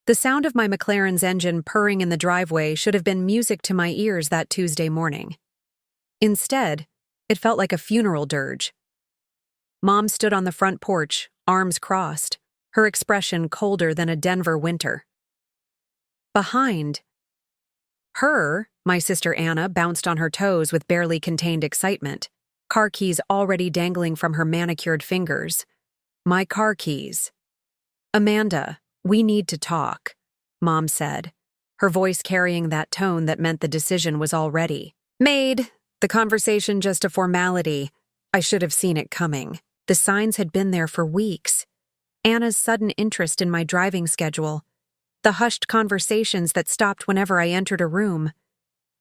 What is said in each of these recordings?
The sound of my McLaren's engine purring in the driveway should have been music to my ears that Tuesday morning. Instead, it felt like a funeral dirge. Mom stood on the front porch, arms crossed, her expression colder than a Denver winter. Behind her, my sister Anna bounced on her toes with barely contained excitement, car keys already dangling from her manicured fingers. My car keys. "Amanda, we need to talk," Mom said, her voice carrying that tone that meant the decision was already made, the conversation just a formality. I should have seen it coming. The signs had been there for weeks. Anna's sudden interest in my driving schedule, the hushed conversations that stopped whenever I entered a room,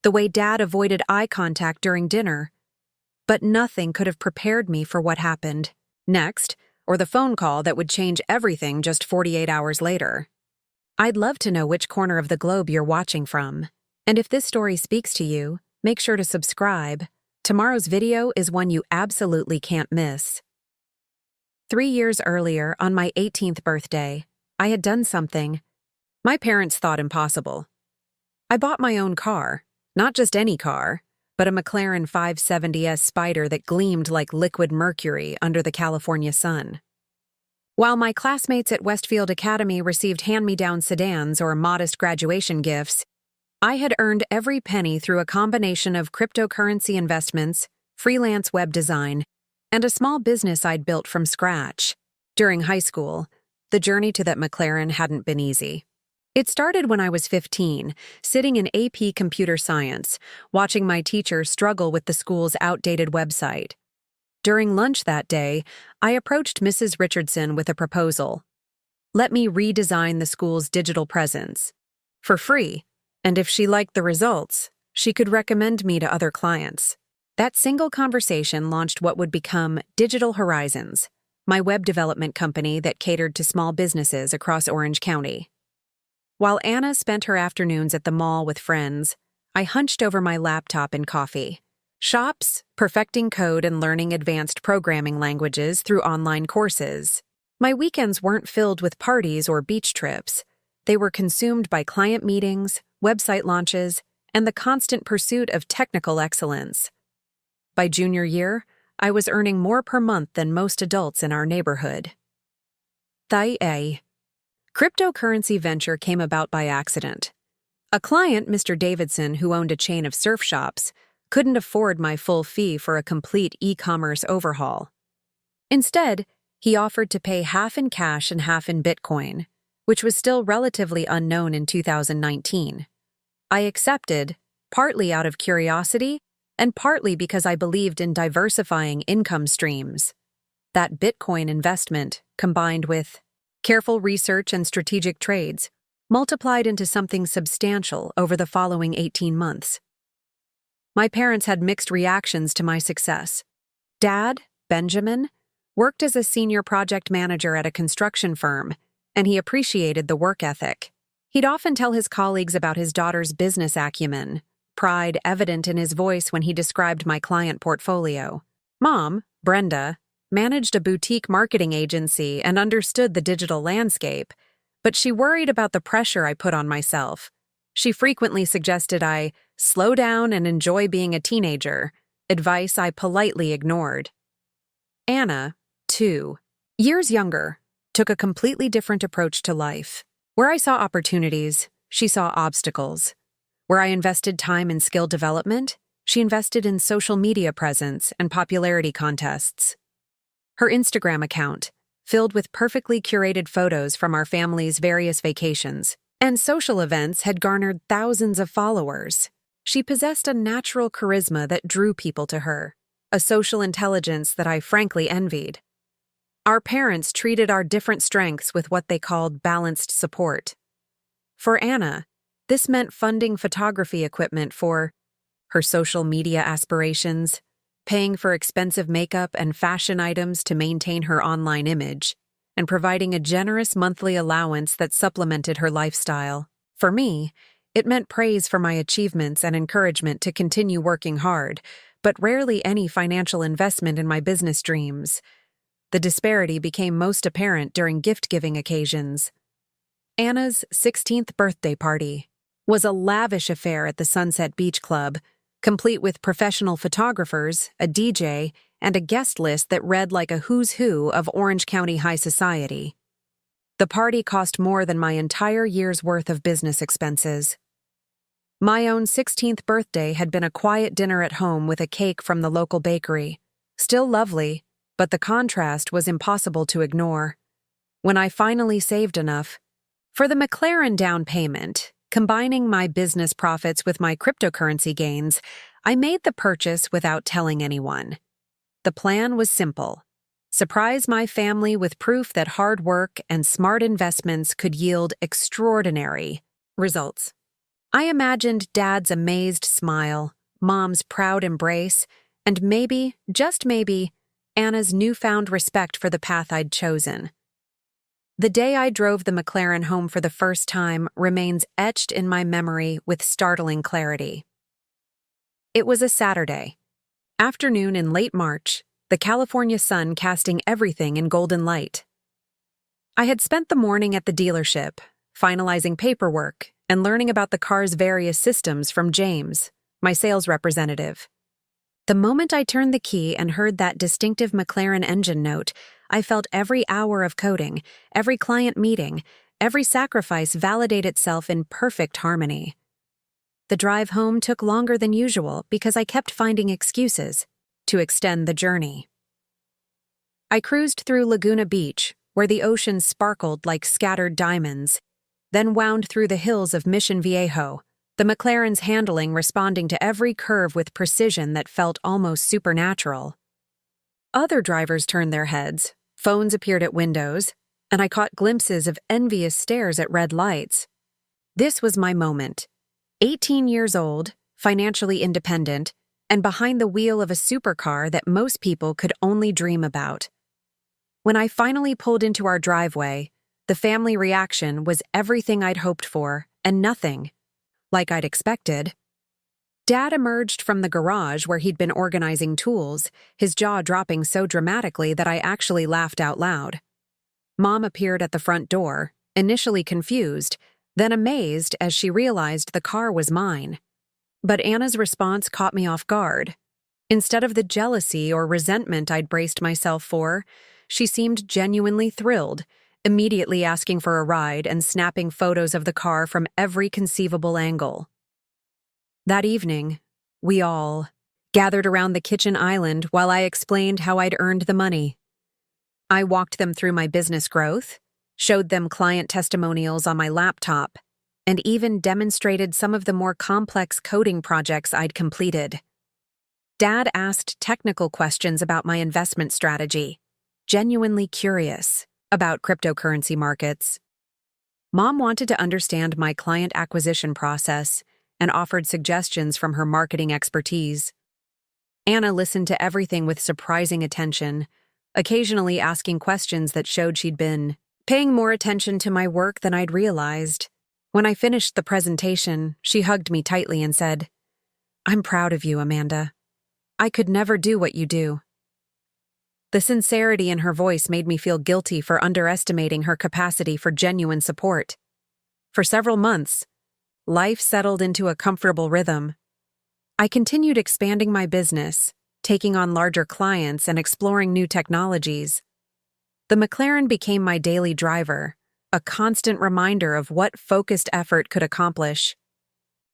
the way Dad avoided eye contact during dinner. But nothing could have prepared me for what happened next, or the phone call that would change everything just 48 hours later. I'd love to know which corner of the globe you're watching from. And if this story speaks to you, make sure to subscribe. Tomorrow's video is one you absolutely can't miss. 3 years earlier, on my 18th birthday, I had done something my parents thought impossible. I bought my own car, not just any car, but a McLaren 570S Spider that gleamed like liquid mercury under the California sun. While my classmates at Westfield Academy received hand-me-down sedans or modest graduation gifts, I had earned every penny through a combination of cryptocurrency investments, freelance web design, and a small business I'd built from scratch. During high school, the journey to that McLaren hadn't been easy. It started when I was 15, sitting in AP Computer Science, watching my teacher struggle with the school's outdated website. During lunch that day, I approached Mrs. Richardson with a proposal. Let me redesign the school's digital presence. For free, and if she liked the results, she could recommend me to other clients. That single conversation launched what would become Digital Horizons, my web development company that catered to small businesses across Orange County. While Anna spent her afternoons at the mall with friends, I hunched over my laptop and coffee. Shops, perfecting code and learning advanced programming languages through online courses. My weekends weren't filled with parties or beach trips. They were consumed by client meetings, website launches, and the constant pursuit of technical excellence. By junior year, I was earning more per month than most adults in our neighborhood. A cryptocurrency venture came about by accident. A client, Mr. Davidson, who owned a chain of surf shops, couldn't afford my full fee for a complete e-commerce overhaul. Instead, he offered to pay half in cash and half in Bitcoin, which was still relatively unknown in 2019. I accepted, partly out of curiosity and partly because I believed in diversifying income streams. That Bitcoin investment, combined with careful research and strategic trades, multiplied into something substantial over the following 18 months. My parents had mixed reactions to my success. Dad, Benjamin, worked as a senior project manager at a construction firm, and he appreciated the work ethic. He'd often tell his colleagues about his daughter's business acumen, pride evident in his voice when he described my client portfolio. Mom, Brenda, managed a boutique marketing agency and understood the digital landscape, but she worried about the pressure I put on myself. She frequently suggested I slow down and enjoy being a teenager, advice I politely ignored. Anna, 2 years younger, took a completely different approach to life. Where I saw opportunities, she saw obstacles. Where I invested time in skill development, she invested in social media presence and popularity contests. Her Instagram account, filled with perfectly curated photos from our family's various vacations and social events, had garnered thousands of followers. She possessed a natural charisma that drew people to her, a social intelligence that I frankly envied. Our parents treated our different strengths with what they called balanced support. For Anna, this meant funding photography equipment for her social media aspirations, paying for expensive makeup and fashion items to maintain her online image, and providing a generous monthly allowance that supplemented her lifestyle. For me, it meant praise for my achievements and encouragement to continue working hard, but rarely any financial investment in my business dreams. The disparity became most apparent during gift-giving occasions. Anna's 16th birthday party was a lavish affair at the Sunset Beach Club, complete with professional photographers, a DJ, and a guest list that read like a who's who of Orange County high society. The party cost more than my entire year's worth of business expenses. My own 16th birthday had been a quiet dinner at home with a cake from the local bakery. Still lovely, but the contrast was impossible to ignore. When I finally saved enough for the McLaren down payment, combining my business profits with my cryptocurrency gains, I made the purchase without telling anyone. The plan was simple: surprise my family with proof that hard work and smart investments could yield extraordinary results. I imagined Dad's amazed smile, Mom's proud embrace, and maybe, just maybe, Anna's newfound respect for the path I'd chosen. The day I drove the McLaren home for the first time remains etched in my memory with startling clarity. It was a Saturday afternoon in late March, the California sun casting everything in golden light. I had spent the morning at the dealership, finalizing paperwork and learning about the car's various systems from James, my sales representative. The moment I turned the key and heard that distinctive McLaren engine note, I felt every hour of coding, every client meeting, every sacrifice validate itself in perfect harmony. The drive home took longer than usual because I kept finding excuses to extend the journey. I cruised through Laguna Beach, where the ocean sparkled like scattered diamonds, then wound through the hills of Mission Viejo, the McLaren's handling responding to every curve with precision that felt almost supernatural. Other drivers turned their heads, phones appeared at windows, and I caught glimpses of envious stares at red lights. This was my moment. 18 years old, financially independent, and behind the wheel of a supercar that most people could only dream about. When I finally pulled into our driveway, the family reaction was everything I'd hoped for and nothing like I'd expected. Dad emerged from the garage where he'd been organizing tools, his jaw dropping so dramatically that I actually laughed out loud. Mom appeared at the front door, initially confused, then amazed as she realized the car was mine. But Anna's response caught me off guard. Instead of the jealousy or resentment I'd braced myself for, she seemed genuinely thrilled, immediately asking for a ride and snapping photos of the car from every conceivable angle. That evening, we all gathered around the kitchen island while I explained how I'd earned the money. I walked them through my business growth, showed them client testimonials on my laptop, and even demonstrated some of the more complex coding projects I'd completed. Dad asked technical questions about my investment strategy, genuinely curious about cryptocurrency markets. Mom wanted to understand my client acquisition process and offered suggestions from her marketing expertise. Anna listened to everything with surprising attention, occasionally asking questions that showed she'd been paying more attention to my work than I'd realized. When I finished the presentation, she hugged me tightly and said, "I'm proud of you, Amanda. I could never do what you do." The sincerity in her voice made me feel guilty for underestimating her capacity for genuine support. For several months, life settled into a comfortable rhythm. I continued expanding my business, taking on larger clients and exploring new technologies. The McLaren became my daily driver, a constant reminder of what focused effort could accomplish.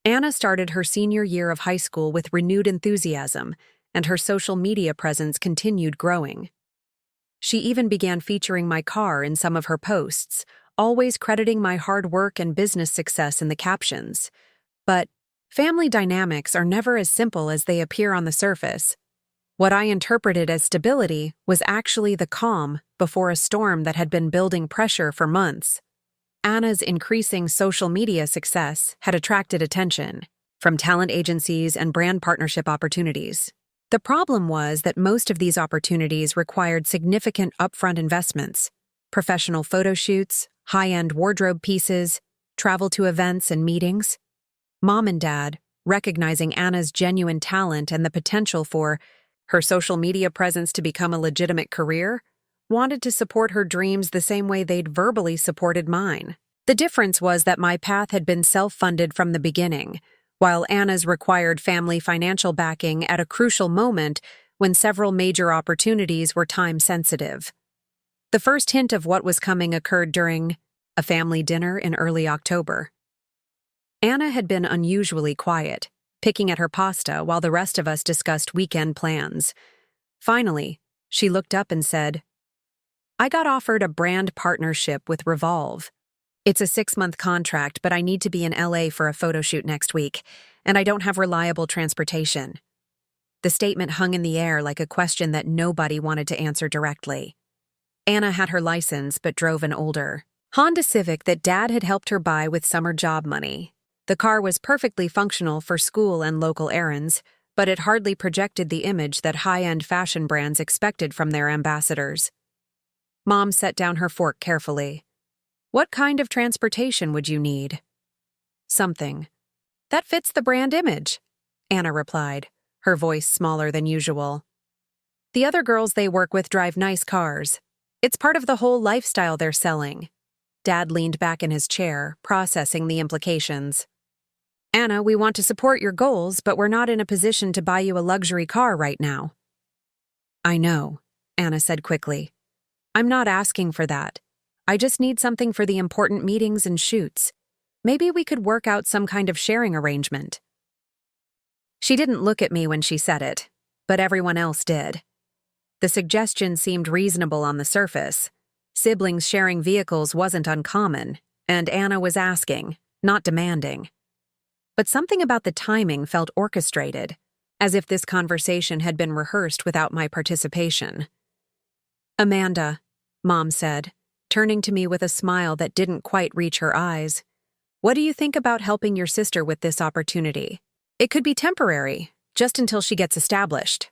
Anna started her senior year of high school with renewed enthusiasm, and her social media presence continued growing. She even began featuring my car in some of her posts, always crediting my hard work and business success in the captions. But family dynamics are never as simple as they appear on the surface. What I interpreted as stability was actually the calm before a storm that had been building pressure for months. Anna's increasing social media success had attracted attention from talent agencies and brand partnership opportunities. The problem was that most of these opportunities required significant upfront investments: professional photo shoots, high-end wardrobe pieces, travel to events and meetings. Mom and Dad, recognizing Anna's genuine talent and the potential for her social media presence to become a legitimate career, wanted to support her dreams the same way they'd verbally supported mine. The difference was that my path had been self-funded from the beginning, while Anna's required family financial backing at a crucial moment when several major opportunities were time-sensitive. The first hint of what was coming occurred during a family dinner in early October. Anna had been unusually quiet, picking at her pasta while the rest of us discussed weekend plans. Finally, she looked up and said, "I got offered a brand partnership with Revolve. It's a 6-month contract, but I need to be in LA for a photo shoot next week, and I don't have reliable transportation." The statement hung in the air like a question that nobody wanted to answer directly. Anna had her license but drove an older Honda Civic that Dad had helped her buy with summer job money. The car was perfectly functional for school and local errands, but it hardly projected the image that high-end fashion brands expected from their ambassadors. Mom set down her fork carefully. "What kind of transportation would you need?" "Something that fits the brand image," Anna replied, her voice smaller than usual. "The other girls they work with drive nice cars. It's part of the whole lifestyle they're selling." Dad leaned back in his chair, processing the implications. "Anna, we want to support your goals, but we're not in a position to buy you a luxury car right now." "I know," Anna said quickly. "I'm not asking for that. I just need something for the important meetings and shoots. Maybe we could work out some kind of sharing arrangement." She didn't look at me when she said it, but everyone else did. The suggestion seemed reasonable on the surface. Siblings sharing vehicles wasn't uncommon, and Anna was asking, not demanding. But something about the timing felt orchestrated, as if this conversation had been rehearsed without my participation. "Amanda," Mom said, turning to me with a smile that didn't quite reach her eyes, "what do you think about helping your sister with this opportunity? It could be temporary, just until she gets established."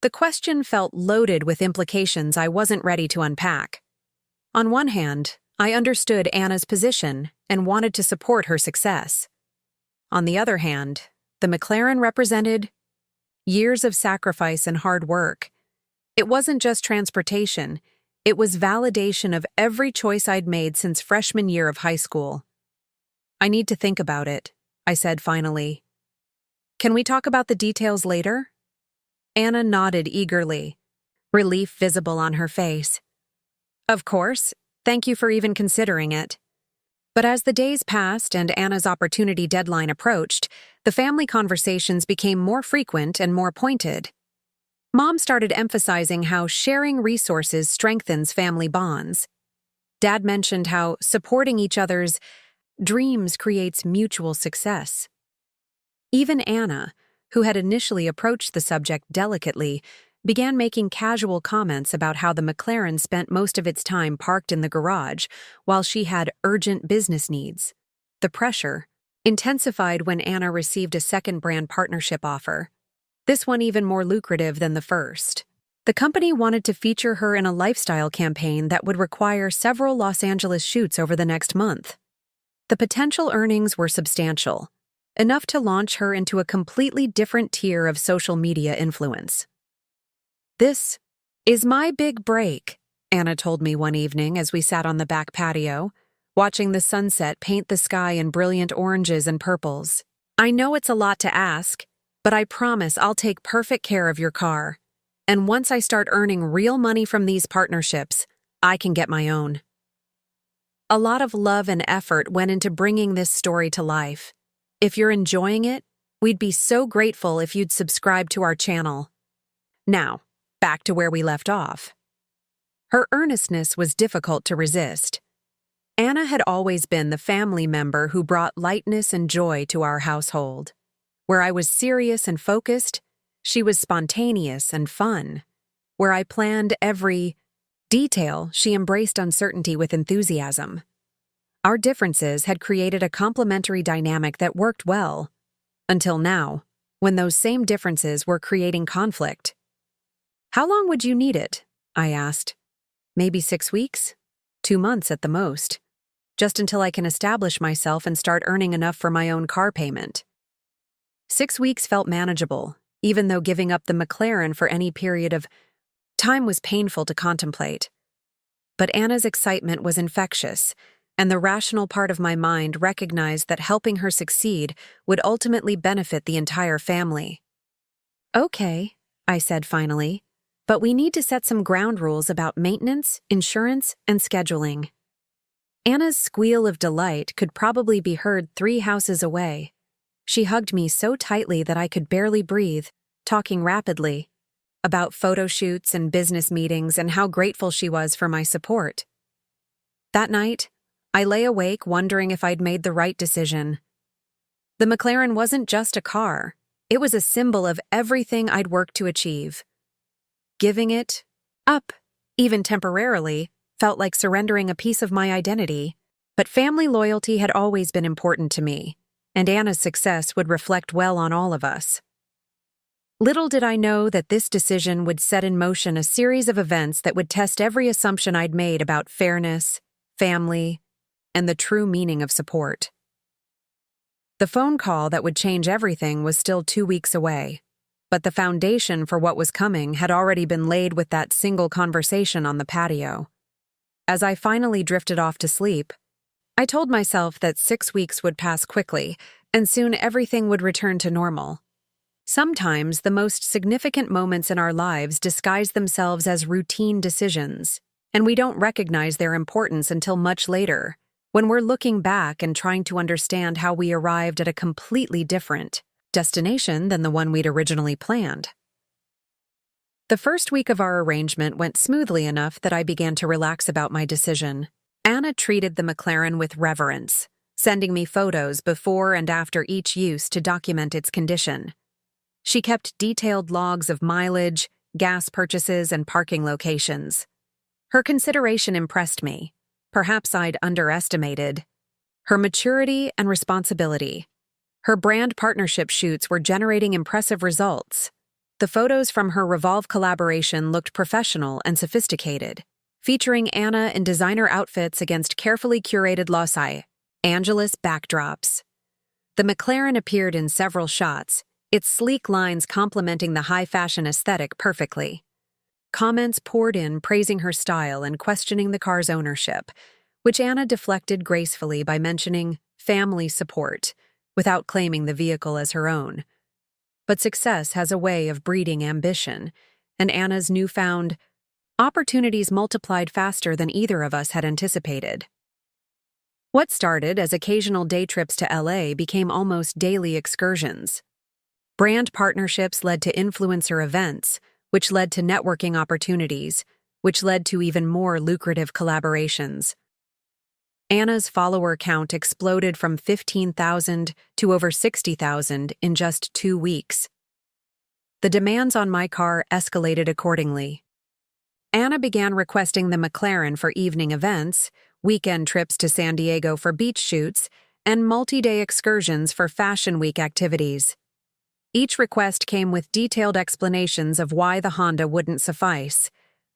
The question felt loaded with implications I wasn't ready to unpack. On one hand, I understood Anna's position and wanted to support her success. On the other hand, the McLaren represented years of sacrifice and hard work. It wasn't just transportation, it was validation of every choice I'd made since freshman year of high school. "I need to think about it," I said finally. "Can we talk about the details later?" Anna nodded eagerly, relief visible on her face. "Of course, thank you for even considering it." But as the days passed and Anna's opportunity deadline approached, the family conversations became more frequent and more pointed. Mom started emphasizing how sharing resources strengthens family bonds. Dad mentioned how supporting each other's dreams creates mutual success. Even Anna, who had initially approached the subject delicately, began making casual comments about how the McLaren spent most of its time parked in the garage while she had urgent business needs. The pressure intensified when Anna received a second brand partnership offer, this one even more lucrative than the first. The company wanted to feature her in a lifestyle campaign that would require several Los Angeles shoots over the next month. The potential earnings were substantial, enough to launch her into a completely different tier of social media influence. "This is my big break," Anna told me one evening as we sat on the back patio, watching the sunset paint the sky in brilliant oranges and purples. "I know it's a lot to ask, but I promise I'll take perfect care of your car. And once I start earning real money from these partnerships, I can get my own." A lot of love and effort went into bringing this story to life. If you're enjoying it, we'd be so grateful if you'd subscribe to our channel. Now, back to where we left off. Her earnestness was difficult to resist. Anna had always been the family member who brought lightness and joy to our household. Where I was serious and focused, she was spontaneous and fun. Where I planned every detail, she embraced uncertainty with enthusiasm. Our differences had created a complementary dynamic that worked well, until now, when those same differences were creating conflict. "How long would you need it?" I asked. "Maybe 6 weeks? 2 months at the most. Just until I can establish myself and start earning enough for my own car payment." 6 weeks felt manageable, even though giving up the McLaren for any period of time was painful to contemplate. But Anna's excitement was infectious, and the rational part of my mind recognized that helping her succeed would ultimately benefit the entire family. "Okay," I said finally, "but we need to set some ground rules about maintenance, insurance, and scheduling." Anna's squeal of delight could probably be heard 3 houses away. She hugged me so tightly that I could barely breathe, talking rapidly about photo shoots and business meetings and how grateful she was for my support. That night, I lay awake wondering if I'd made the right decision. The McLaren wasn't just a car. It was a symbol of everything I'd worked to achieve. Giving it up, even temporarily, felt like surrendering a piece of my identity, but family loyalty had always been important to me, and Anna's success would reflect well on all of us. Little did I know that this decision would set in motion a series of events that would test every assumption I'd made about fairness, family, and the true meaning of support. The phone call that would change everything was still 2 weeks away, but the foundation for what was coming had already been laid with that single conversation on the patio. As I finally drifted off to sleep, I told myself that 6 weeks would pass quickly, and soon everything would return to normal. Sometimes the most significant moments in our lives disguise themselves as routine decisions, and we don't recognize their importance until much later, when we're looking back and trying to understand how we arrived at a completely different destination than the one we'd originally planned. The first week of our arrangement went smoothly enough that I began to relax about my decision. Anna treated the McLaren with reverence, sending me photos before and after each use to document its condition. She kept detailed logs of mileage, gas purchases, and parking locations. Her consideration impressed me. Perhaps I'd underestimated her maturity and responsibility. Her brand partnership shoots were generating impressive results. The photos from her Revolve collaboration looked professional and sophisticated, featuring Anna in designer outfits against carefully curated Los Angeles backdrops. The McLaren appeared in several shots, its sleek lines complementing the high-fashion aesthetic perfectly. Comments poured in praising her style and questioning the car's ownership, which Anna deflected gracefully by mentioning family support, without claiming the vehicle as her own. But success has a way of breeding ambition, and Anna's newfound opportunities multiplied faster than either of us had anticipated. What started as occasional day trips to LA became almost daily excursions. Brand partnerships led to influencer events, which led to networking opportunities, which led to even more lucrative collaborations. Anna's follower count exploded from 15,000 to over 60,000 in just 2 weeks. The demands on my car escalated accordingly. Anna began requesting the McLaren for evening events, weekend trips to San Diego for beach shoots, and multi-day excursions for Fashion Week activities. Each request came with detailed explanations of why the Honda wouldn't suffice: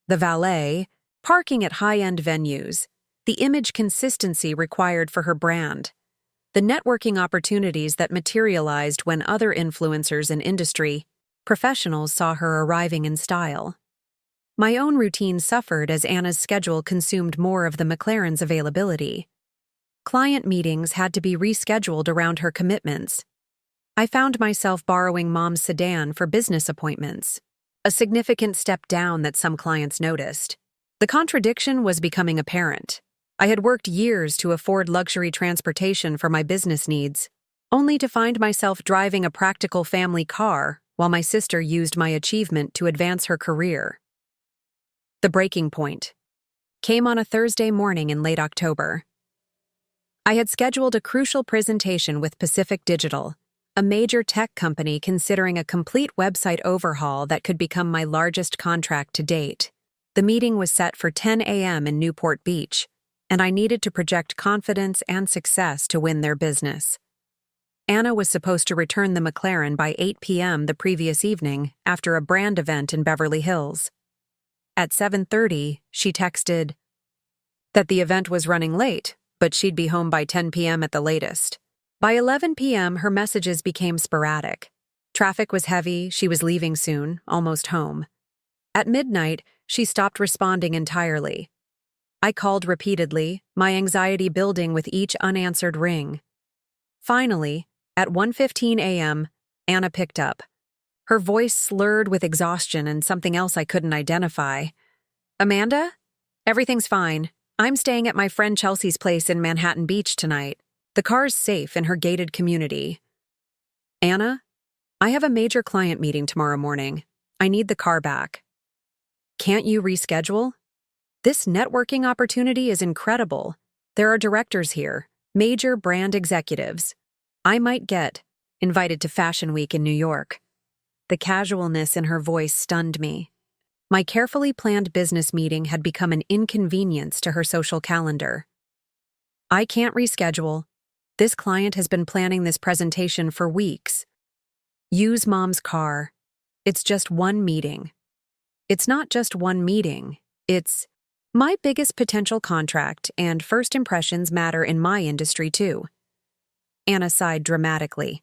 the valet, parking at high-end venues, the image consistency required for her brand, the networking opportunities that materialized when other influencers in industry professionals saw her arriving in style. My own routine suffered as Anna's schedule consumed more of the McLaren's availability. Client meetings had to be rescheduled around her commitments. I found myself borrowing Mom's sedan for business appointments, a significant step down that some clients noticed. The contradiction was becoming apparent. I had worked years to afford luxury transportation for my business needs, only to find myself driving a practical family car while my sister used my achievement to advance her career. The breaking point came on a Thursday morning in late October. I had scheduled a crucial presentation with Pacific Digital, a major tech company considering a complete website overhaul that could become my largest contract to date. The meeting was set for 10 a.m. in Newport Beach, and I needed to project confidence and success to win their business. Anna was supposed to return the McLaren by 8 p.m. the previous evening after a brand event in Beverly Hills. At 7:30, she texted that the event was running late, but she'd be home by 10 p.m. at the latest. By 11 p.m., her messages became sporadic. Traffic was heavy, she was leaving soon, almost home. At midnight, she stopped responding entirely. I called repeatedly, my anxiety building with each unanswered ring. Finally, at 1:15 a.m., Anna picked up. Her voice slurred with exhaustion and something else I couldn't identify. "Amanda? Everything's fine. I'm staying at my friend Chelsea's place in Manhattan Beach tonight. The car's safe in her gated community." "Anna? I have a major client meeting tomorrow morning. I need the car back." "Can't you reschedule? This networking opportunity is incredible. There are directors here, major brand executives. I might get invited to Fashion Week in New York." The casualness in her voice stunned me. My carefully planned business meeting had become an inconvenience to her social calendar. "I can't reschedule. This client has been planning this presentation for weeks. Use Mom's car. It's just one meeting." "It's not just one meeting. It's my biggest potential contract, and first impressions matter in my industry too." Anna sighed dramatically.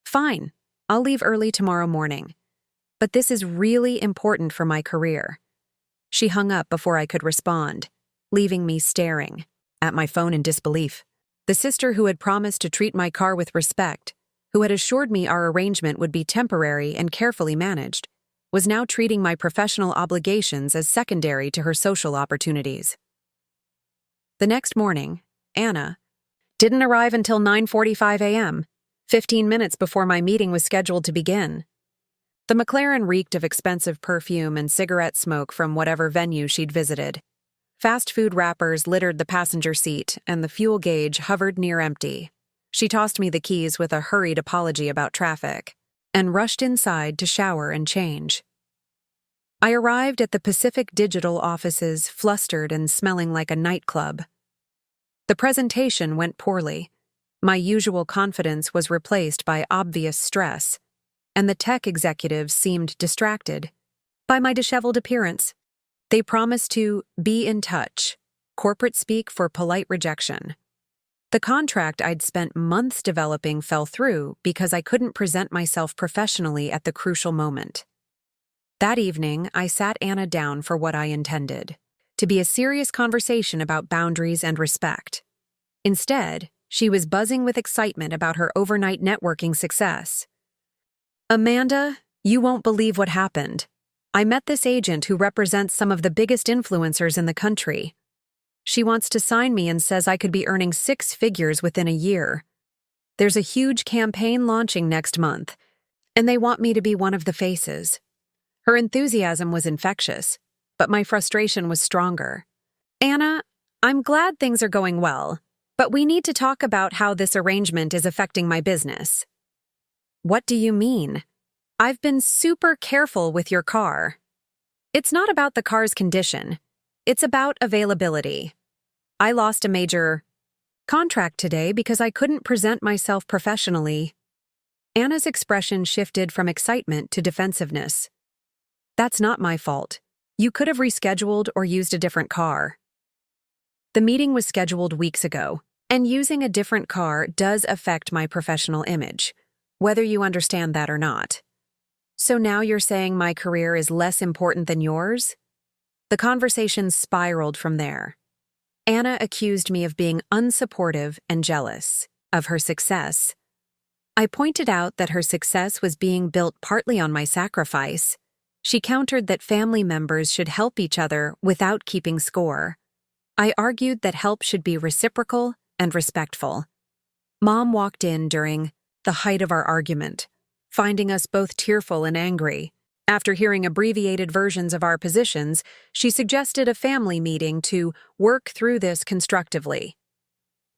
"Fine, I'll leave early tomorrow morning. But this is really important for my career." She hung up before I could respond, leaving me staring at my phone in disbelief. The sister who had promised to treat my car with respect, who had assured me our arrangement would be temporary and carefully managed, was now treating my professional obligations as secondary to her social opportunities. The next morning, Anna didn't arrive until 9:45 a.m., 15 minutes before my meeting was scheduled to begin. The McLaren reeked of expensive perfume and cigarette smoke from whatever venue she'd visited. Fast food wrappers littered the passenger seat, and the fuel gauge hovered near empty. She tossed me the keys with a hurried apology about traffic, and rushed inside to shower and change. I arrived at the Pacific Digital offices flustered and smelling like a nightclub. The presentation went poorly. My usual confidence was replaced by obvious stress, and the tech executives seemed distracted by my disheveled appearance. They promised to be in touch, corporate speak for polite rejection. The contract I'd spent months developing fell through because I couldn't present myself professionally at the crucial moment. That evening, I sat Anna down for what I intended to be a serious conversation about boundaries and respect. Instead, she was buzzing with excitement about her overnight networking success. "Amanda, you won't believe what happened. I met this agent who represents some of the biggest influencers in the country. She wants to sign me and says I could be earning 6 figures within a year. There's a huge campaign launching next month, and they want me to be one of the faces." Her enthusiasm was infectious, but my frustration was stronger. "Anna, I'm glad things are going well, but we need to talk about how this arrangement is affecting my business." "What do you mean? I've been super careful with your car." "It's not about the car's condition. It's about availability. I lost a major contract today because I couldn't present myself professionally." Anna's expression shifted from excitement to defensiveness. "That's not my fault. You could have rescheduled or used a different car." The meeting was scheduled weeks ago, and using a different car does affect my professional image, whether you understand that or not. "So now you're saying my career is less important than yours?" The conversation spiraled from there. Anna accused me of being unsupportive and jealous of her success. I pointed out that her success was being built partly on my sacrifice. She countered that family members should help each other without keeping score. I argued that help should be reciprocal and respectful. Mom walked in during the height of our argument, finding us both tearful and angry. After hearing abbreviated versions of our positions, she suggested a family meeting to work through this constructively.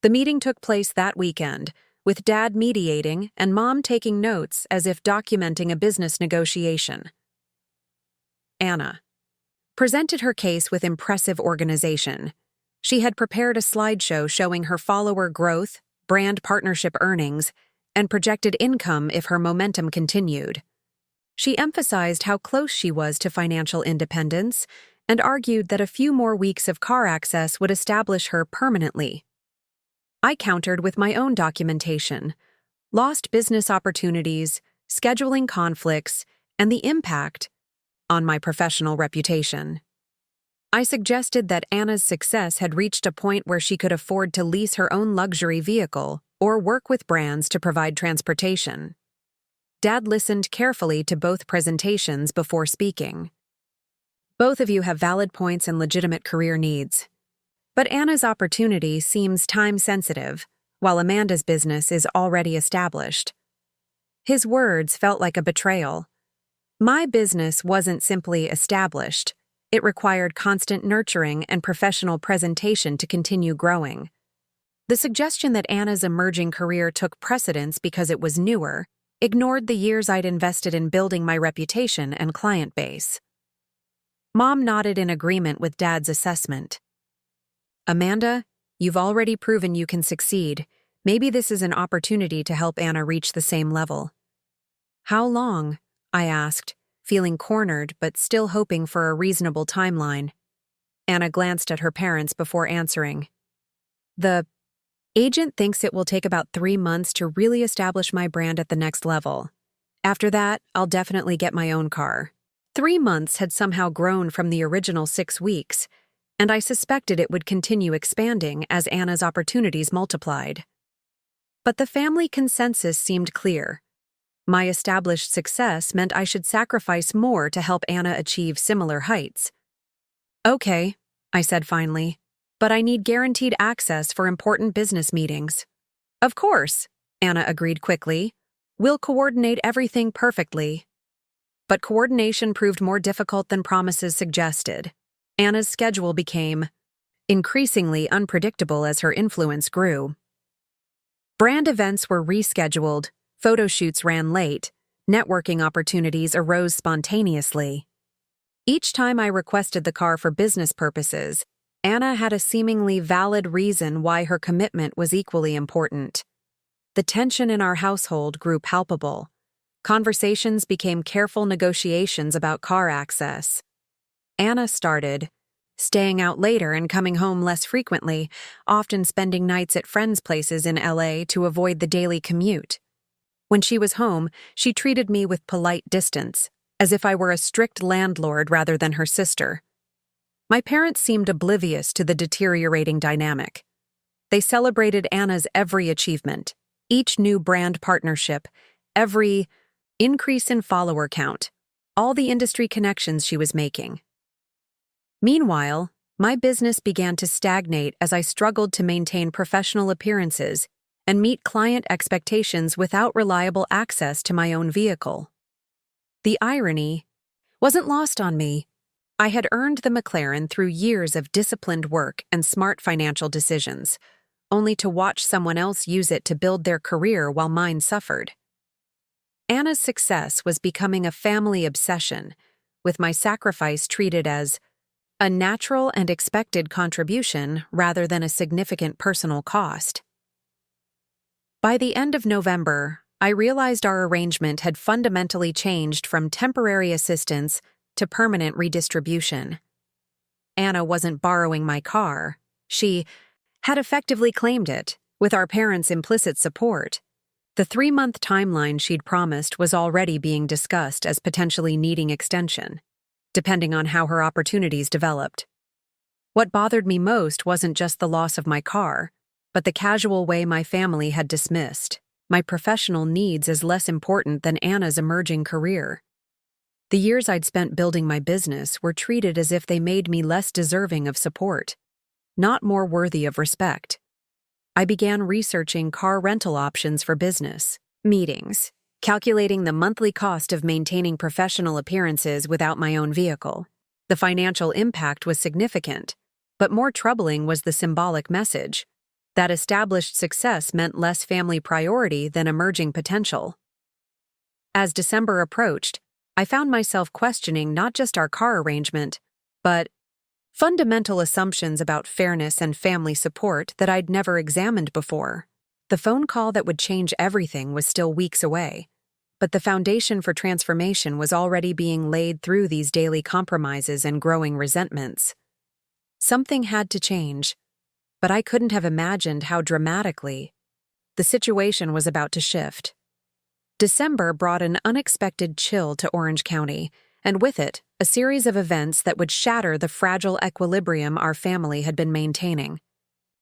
The meeting took place that weekend, with Dad mediating and Mom taking notes as if documenting a business negotiation. Anna presented her case with impressive organization. She had prepared a slideshow showing her follower growth, brand partnership earnings, and projected income if her momentum continued. She emphasized how close she was to financial independence and argued that a few more weeks of car access would establish her permanently. I countered with my own documentation, lost business opportunities, scheduling conflicts, and the impact on my professional reputation. I suggested that Anna's success had reached a point where she could afford to lease her own luxury vehicle or work with brands to provide transportation. Dad listened carefully to both presentations before speaking. Both of you have valid points and legitimate career needs. But Anna's opportunity seems time-sensitive, while Amanda's business is already established. His words felt like a betrayal. My business wasn't simply established. It required constant nurturing and professional presentation to continue growing. The suggestion that Anna's emerging career took precedence because it was newer ignored the years I'd invested in building my reputation and client base. Mom nodded in agreement with Dad's assessment. Amanda, you've already proven you can succeed. Maybe this is an opportunity to help Anna reach the same level. How long? I asked, feeling cornered but still hoping for a reasonable timeline. Anna glanced at her parents before answering. The agent thinks it will take about 3 months to really establish my brand at the next level. After that, I'll definitely get my own car. 3 months had somehow grown from the original 6 weeks, and I suspected it would continue expanding as Anna's opportunities multiplied. But the family consensus seemed clear. My established success meant I should sacrifice more to help Anna achieve similar heights. Okay, I said finally, but I need guaranteed access for important business meetings. Of course, Anna agreed quickly. We'll coordinate everything perfectly. But coordination proved more difficult than promises suggested. Anna's schedule became increasingly unpredictable as her influence grew. Brand events were rescheduled, photo shoots ran late, networking opportunities arose spontaneously. Each time I requested the car for business purposes, Anna had a seemingly valid reason why her commitment was equally important. The tension in our household grew palpable. Conversations became careful negotiations about car access. Anna started staying out later and coming home less frequently, often spending nights at friends' places in LA to avoid the daily commute. When she was home, she treated me with polite distance, as if I were a strict landlord rather than her sister. My parents seemed oblivious to the deteriorating dynamic. They celebrated Anna's every achievement, each new brand partnership, every increase in follower count, all the industry connections she was making. Meanwhile, my business began to stagnate as I struggled to maintain professional appearances and meet client expectations without reliable access to my own vehicle. The irony wasn't lost on me. I had earned the McLaren through years of disciplined work and smart financial decisions, only to watch someone else use it to build their career while mine suffered. Anna's success was becoming a family obsession, with my sacrifice treated as a natural and expected contribution rather than a significant personal cost. By the end of November, I realized our arrangement had fundamentally changed from temporary assistance to permanent redistribution. Anna wasn't borrowing my car. She had effectively claimed it, with our parents' implicit support. The 3-month timeline she'd promised was already being discussed as potentially needing extension, depending on how her opportunities developed. What bothered me most wasn't just the loss of my car, but the casual way my family had dismissed my professional needs as less important than Anna's emerging career. The years I'd spent building my business were treated as if they made me less deserving of support, not more worthy of respect. I began researching car rental options for business meetings, calculating the monthly cost of maintaining professional appearances without my own vehicle. The financial impact was significant, but more troubling was the symbolic message that established success meant less family priority than emerging potential. As December approached, I found myself questioning not just our car arrangement, but fundamental assumptions about fairness and family support that I'd never examined before. The phone call that would change everything was still weeks away, but the foundation for transformation was already being laid through these daily compromises and growing resentments. Something had to change, but I couldn't have imagined how dramatically. The situation was about to shift. December brought an unexpected chill to Orange County, and with it, a series of events that would shatter the fragile equilibrium our family had been maintaining.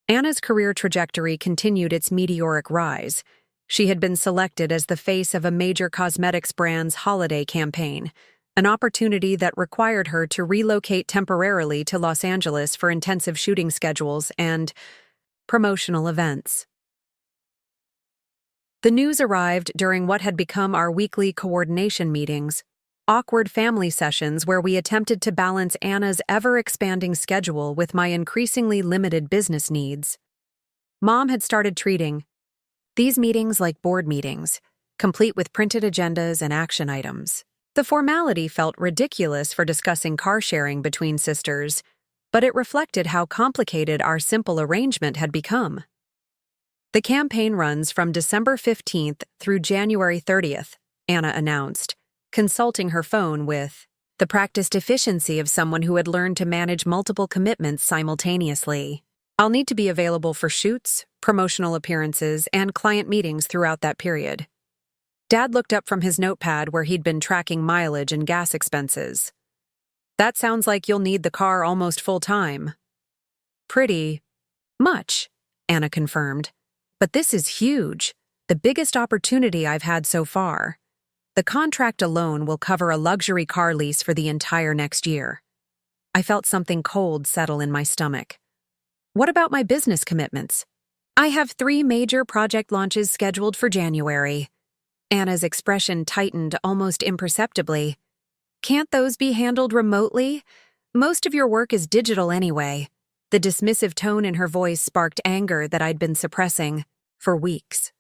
Anna's career trajectory continued its meteoric rise. She had been selected as the face of a major cosmetics brand's holiday campaign, an opportunity that required her to relocate temporarily to Los Angeles for intensive shooting schedules and promotional events. The news arrived during what had become our weekly coordination meetings, awkward family sessions where we attempted to balance Anna's ever-expanding schedule with my increasingly limited business needs. Mom had started treating these meetings like board meetings, complete with printed agendas and action items. The formality felt ridiculous for discussing car sharing between sisters, but it reflected how complicated our simple arrangement had become. The campaign runs from December 15th through January 30th, Anna announced, consulting her phone with the practiced efficiency of someone who had learned to manage multiple commitments simultaneously. I'll need to be available for shoots, promotional appearances, and client meetings throughout that period. Dad looked up from his notepad where he'd been tracking mileage and gas expenses. That sounds like you'll need the car almost full-time. Pretty much, Anna confirmed. But this is huge, the biggest opportunity I've had so far. The contract alone will cover a luxury car lease for the entire next year. I felt something cold settle in my stomach. What about my business commitments? I have 3 major project launches scheduled for January. Anna's expression tightened almost imperceptibly. Can't those be handled remotely? Most of your work is digital anyway. The dismissive tone in her voice sparked anger that I'd been suppressing for weeks.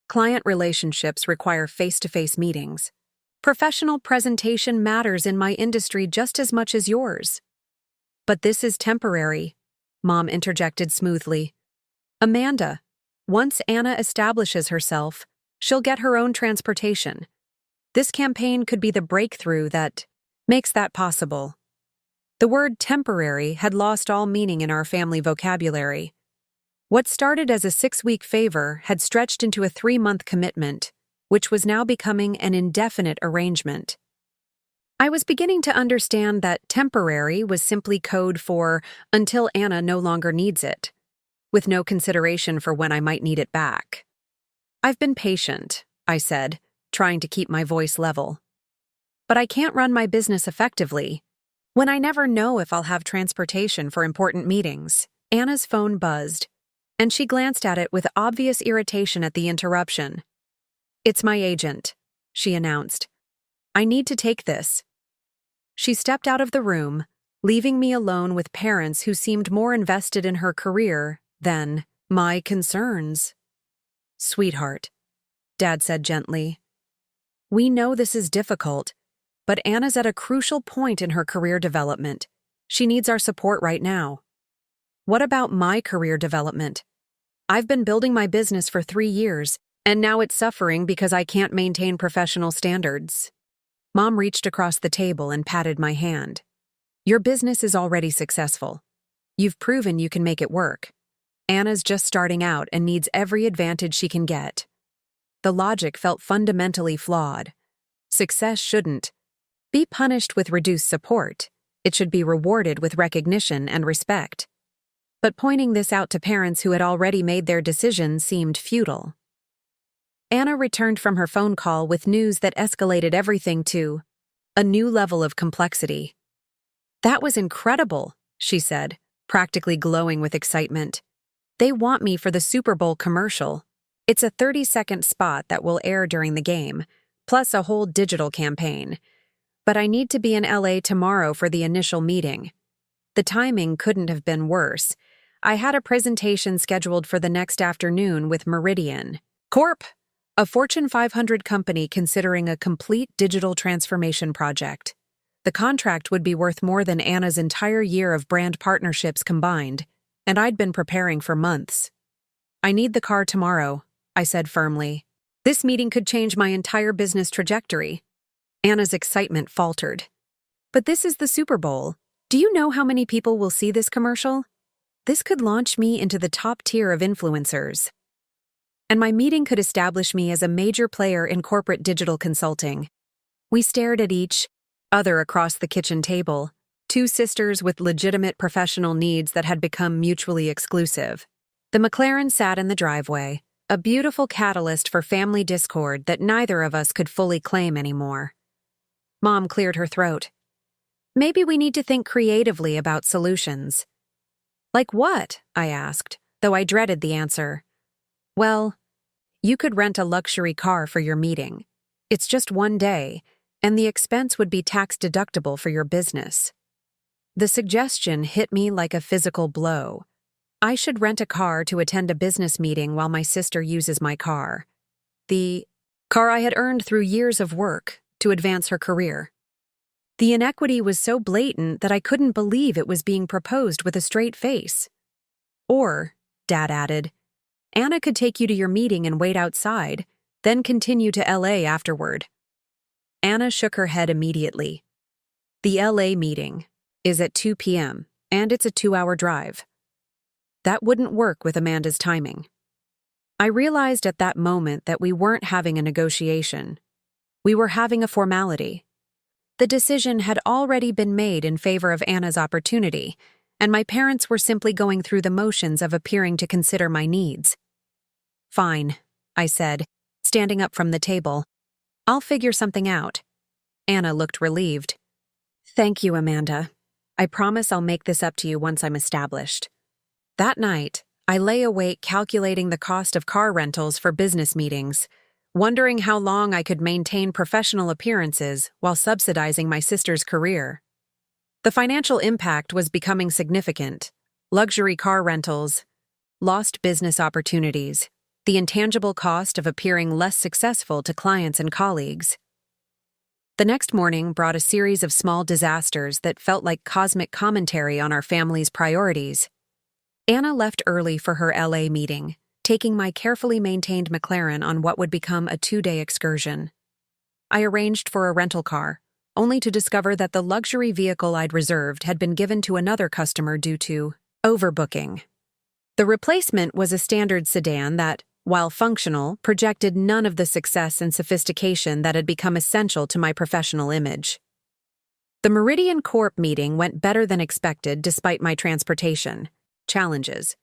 Client relationships require face-to-face meetings. Professional presentation matters in my industry just as much as yours. But this is temporary, Mom interjected smoothly. Amanda, once Anna establishes herself, she'll get her own transportation. This campaign could be the breakthrough that makes that possible. The word temporary had lost all meaning in our family vocabulary. What started as a 6-week favor had stretched into a 3-month commitment, which was now becoming an indefinite arrangement. I was beginning to understand that temporary was simply code for until Anna no longer needs it, with no consideration for when I might need it back. I've been patient, I said, trying to keep my voice level. But I can't run my business effectively when I never know if I'll have transportation for important meetings. Anna's phone buzzed, and she glanced at it with obvious irritation at the interruption. It's my agent, she announced. I need to take this. She stepped out of the room, leaving me alone with parents who seemed more invested in her career than my concerns. Sweetheart, Dad said gently. We know this is difficult, but Anna's at a crucial point in her career development. She needs our support right now. What about my career development? I've been building my business for 3 years, and now it's suffering because I can't maintain professional standards. Mom reached across the table and patted my hand. Your business is already successful. You've proven you can make it work. Anna's just starting out and needs every advantage she can get. The logic felt fundamentally flawed. Success shouldn't be punished with reduced support. It should be rewarded with recognition and respect. But pointing this out to parents who had already made their decision seemed futile. Anna returned from her phone call with news that escalated everything to a new level of complexity. That was incredible, she said, practically glowing with excitement. They want me for the Super Bowl commercial. It's a 30-second spot that will air during the game, plus a whole digital campaign. But I need to be in LA tomorrow for the initial meeting. The timing couldn't have been worse. I had a presentation scheduled for the next afternoon with Meridian Corp, a Fortune 500 company considering a complete digital transformation project. The contract would be worth more than Anna's entire year of brand partnerships combined, and I'd been preparing for months. I need the car tomorrow, I said firmly. This meeting could change my entire business trajectory. Anna's excitement faltered. But this is the Super Bowl. Do you know how many people will see this commercial? This could launch me into the top tier of influencers. And my meeting could establish me as a major player in corporate digital consulting. We stared at each other across the kitchen table, two sisters with legitimate professional needs that had become mutually exclusive. The McLaren sat in the driveway, a beautiful catalyst for family discord that neither of us could fully claim anymore. Mom cleared her throat. Maybe we need to think creatively about solutions. Like what? I asked, though I dreaded the answer. Well, you could rent a luxury car for your meeting. It's just one day, and the expense would be tax-deductible for your business. The suggestion hit me like a physical blow. I should rent a car to attend a business meeting while my sister uses my car. The car I had earned through years of work to advance her career. The inequity was so blatant that I couldn't believe it was being proposed with a straight face. Or, Dad added, Anna could take you to your meeting and wait outside, then continue to LA afterward. Anna shook her head immediately. The LA meeting is at 2 p.m., and it's a 2-hour drive. That wouldn't work with Amanda's timing. I realized at that moment that we weren't having a negotiation. We were having a formality. The decision had already been made in favor of Anna's opportunity, and my parents were simply going through the motions of appearing to consider my needs. Fine, I said, standing up from the table. I'll figure something out. Anna looked relieved. Thank you, Amanda. I promise I'll make this up to you once I'm established. That night, I lay awake calculating the cost of car rentals for business meetings, wondering how long I could maintain professional appearances while subsidizing my sister's career. The financial impact was becoming significant. Luxury car rentals, lost business opportunities, the intangible cost of appearing less successful to clients and colleagues. The next morning brought a series of small disasters that felt like cosmic commentary on our family's priorities. Anna left early for her LA meeting, taking my carefully maintained McLaren on what would become a 2-day excursion. I arranged for a rental car, only to discover that the luxury vehicle I'd reserved had been given to another customer due to overbooking. The replacement was a standard sedan that, while functional, projected none of the success and sophistication that had become essential to my professional image. The Meridian Corp meeting went better than expected despite my transportation challenges,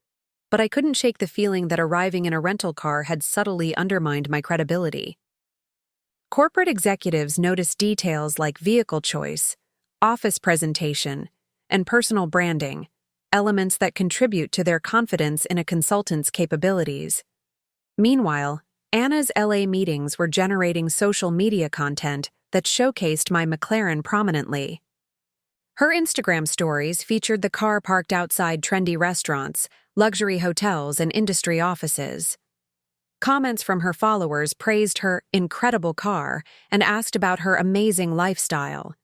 but I couldn't shake the feeling that arriving in a rental car had subtly undermined my credibility. Corporate executives noticed details like vehicle choice, office presentation, and personal branding, elements that contribute to their confidence in a consultant's capabilities. Meanwhile, Anna's LA meetings were generating social media content that showcased my McLaren prominently. Her Instagram stories featured the car parked outside trendy restaurants, luxury hotels, and industry offices. Comments from her followers praised her incredible car and asked about her amazing lifestyle.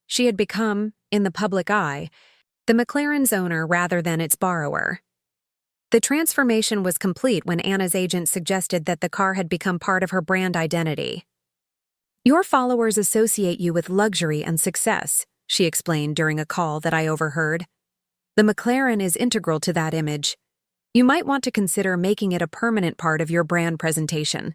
She had become, in the public eye, the McLaren's owner rather than its borrower. The transformation was complete when Anna's agent suggested that the car had become part of her brand identity. Your followers associate you with luxury and success, she explained during a call that I overheard. The McLaren is integral to that image. You might want to consider making it a permanent part of your brand presentation.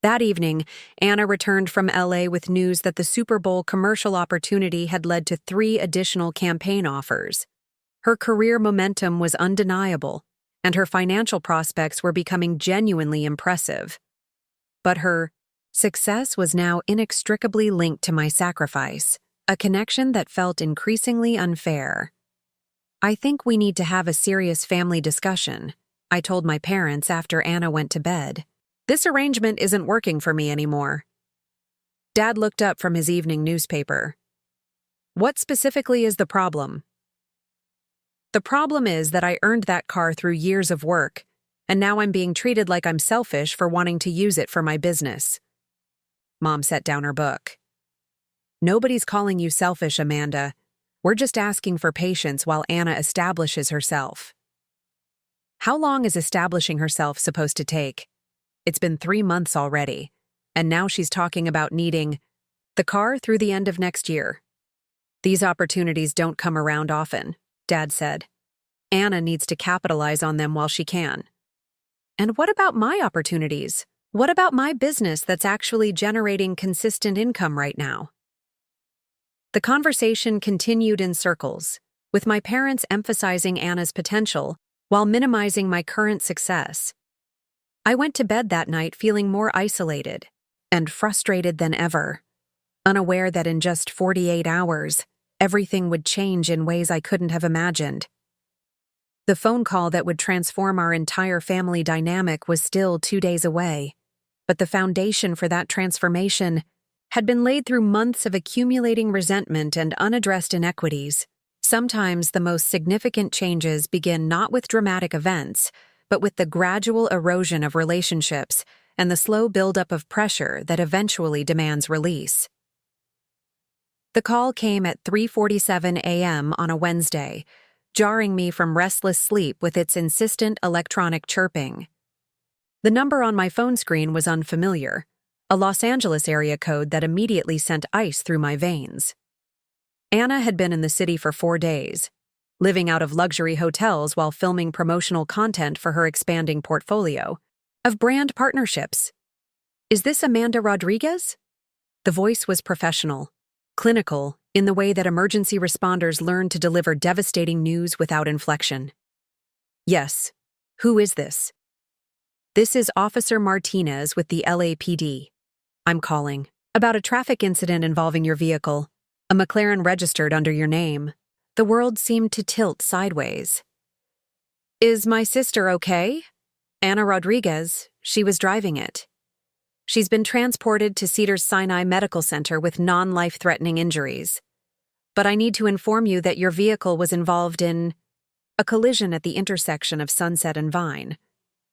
That evening, Anna returned from LA with news that the Super Bowl commercial opportunity had led to 3 additional campaign offers. Her career momentum was undeniable, and her financial prospects were becoming genuinely impressive. But her success was now inextricably linked to my sacrifice, a connection that felt increasingly unfair. I think we need to have a serious family discussion, I told my parents after Anna went to bed. This arrangement isn't working for me anymore. Dad looked up from his evening newspaper. What specifically is the problem? The problem is that I earned that car through years of work, and now I'm being treated like I'm selfish for wanting to use it for my business. Mom set down her book. Nobody's calling you selfish, Amanda. We're just asking for patience while Anna establishes herself. How long is establishing herself supposed to take? It's been 3 months already, and now she's talking about needing the car through the end of next year. These opportunities don't come around often, Dad said. Anna needs to capitalize on them while she can. And what about my opportunities? What about my business that's actually generating consistent income right now? The conversation continued in circles, with my parents emphasizing Anna's potential while minimizing my current success. I went to bed that night feeling more isolated and frustrated than ever, unaware that in just 48 hours, everything would change in ways I couldn't have imagined. The phone call that would transform our entire family dynamic was still 2 days away, but the foundation for that transformation had been laid through months of accumulating resentment and unaddressed inequities. Sometimes the most significant changes begin not with dramatic events, but with the gradual erosion of relationships and the slow buildup of pressure that eventually demands release. The call came at 3:47 a.m. on a Wednesday, jarring me from restless sleep with its insistent electronic chirping. The number on my phone screen was unfamiliar, a Los Angeles area code that immediately sent ice through my veins. Anna had been in the city for 4 days, living out of luxury hotels while filming promotional content for her expanding portfolio of brand partnerships. "Is this Amanda Rodriguez?" The voice was professional, clinical, in the way that emergency responders learn to deliver devastating news without inflection. "Yes. Who is this?" "This is Officer Martinez with the LAPD. I'm calling about a traffic incident involving your vehicle, a McLaren registered under your name." The world seemed to tilt sideways. "Is my sister okay?" "Anna Rodriguez, she was driving it. She's been transported to Cedars-Sinai Medical Center with non-life-threatening injuries. But I need to inform you that your vehicle was involved in a collision at the intersection of Sunset and Vine.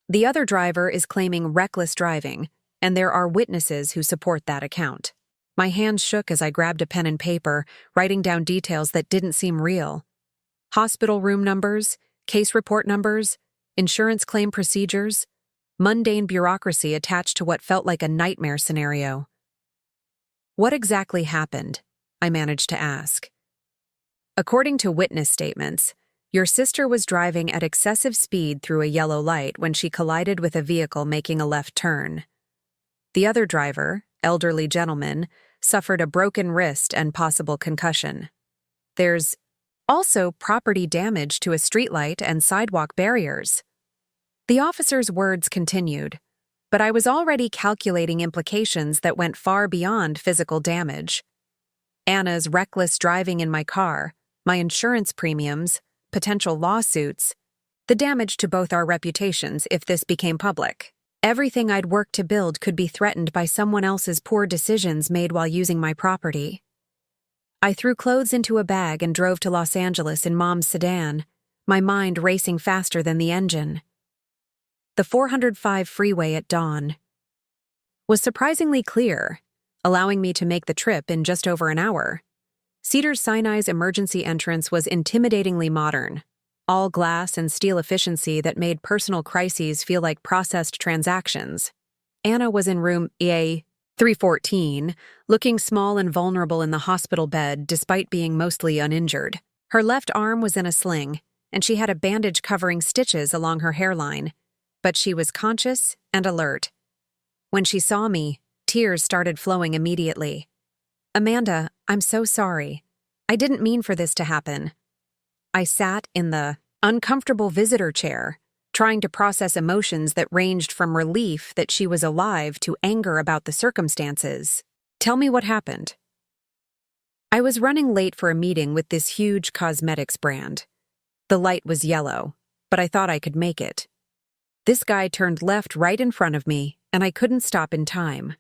The other driver is claiming reckless driving, and there are witnesses who support that account." My hands shook as I grabbed a pen and paper, writing down details that didn't seem real. Hospital room numbers, case report numbers, insurance claim procedures, mundane bureaucracy attached to what felt like a nightmare scenario. "What exactly happened?" I managed to ask. "According to witness statements, your sister was driving at excessive speed through a yellow light when she collided with a vehicle making a left turn. The other driver, elderly gentleman, suffered a broken wrist and possible concussion. There's also property damage to a streetlight and sidewalk barriers." The officer's words continued, but I was already calculating implications that went far beyond physical damage. Anna's reckless driving in my car, my insurance premiums, potential lawsuits, the damage to both our reputations if this became public. Everything I'd worked to build could be threatened by someone else's poor decisions made while using my property. I threw clothes into a bag and drove to Los Angeles in Mom's sedan, my mind racing faster than the engine. The 405 freeway at dawn was surprisingly clear, allowing me to make the trip in just over an hour. Cedars-Sinai's emergency entrance was intimidatingly modern, all glass and steel efficiency that made personal crises feel like processed transactions. Anna was in room A314, looking small and vulnerable in the hospital bed despite being mostly uninjured. Her left arm was in a sling, and she had a bandage covering stitches along her hairline, but she was conscious and alert. When she saw me, tears started flowing immediately. "Amanda, I'm so sorry. I didn't mean for this to happen." I sat in the uncomfortable visitor chair, trying to process emotions that ranged from relief that she was alive to anger about the circumstances. "Tell me what happened." I was running late for a meeting with this huge cosmetics brand. The light was yellow, but I thought I could make it. This guy turned left right in front of me, and I couldn't stop in time.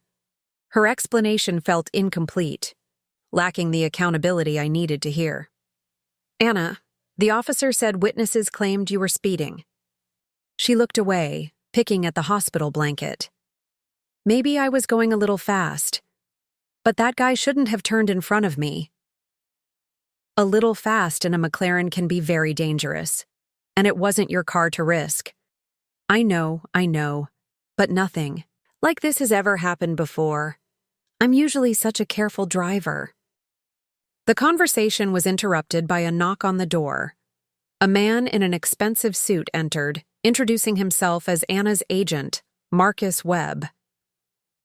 Her explanation felt incomplete, lacking the accountability I needed to hear. "Anna, the officer said witnesses claimed you were speeding." She looked away, picking at the hospital blanket. "Maybe I was going a little fast, but that guy shouldn't have turned in front of me." A little fast in a McLaren can be very dangerous, and it wasn't your car to risk. I know, but nothing like this has ever happened before. I'm usually such a careful driver. The conversation was interrupted by a knock on the door. A man in an expensive suit entered, introducing himself as Anna's agent, Marcus Webb.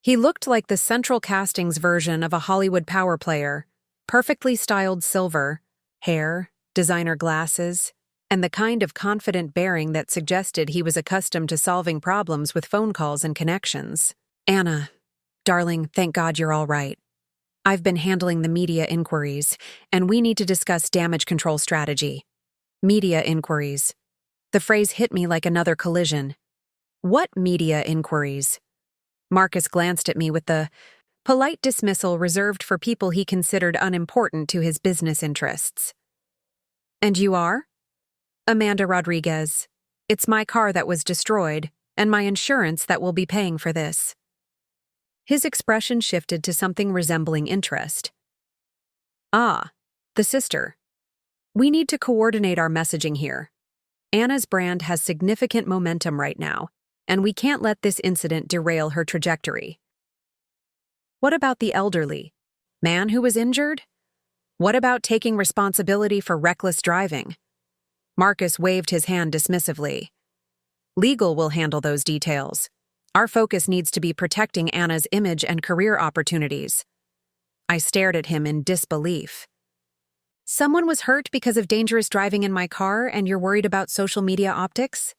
He looked like the central casting's version of a Hollywood power player, Perfectly styled silver, hair, designer glasses, and the kind of confident bearing that suggested he was accustomed to solving problems with phone calls and connections. "Anna, darling, thank God you're all right. I've been handling the media inquiries, and we need to discuss damage control strategy." Media inquiries. The phrase hit me like another collision. What media inquiries? Marcus glanced at me with the polite dismissal reserved for people he considered unimportant to his business interests. "And you are?" "Amanda Rodriguez. It's my car that was destroyed, and my insurance that will be paying for this." His expression shifted to something resembling interest. "Ah, the sister. We need to coordinate our messaging here. Anna's brand has significant momentum right now, and we can't let this incident derail her trajectory." "What about the elderly man who was injured? What about taking responsibility for reckless driving?" Marcus waved his hand dismissively. "Legal will handle those details. Our focus needs to be protecting Anna's image and career opportunities." I stared at him in disbelief. "Someone was hurt because of dangerous driving in my car, and you're worried about social media optics?"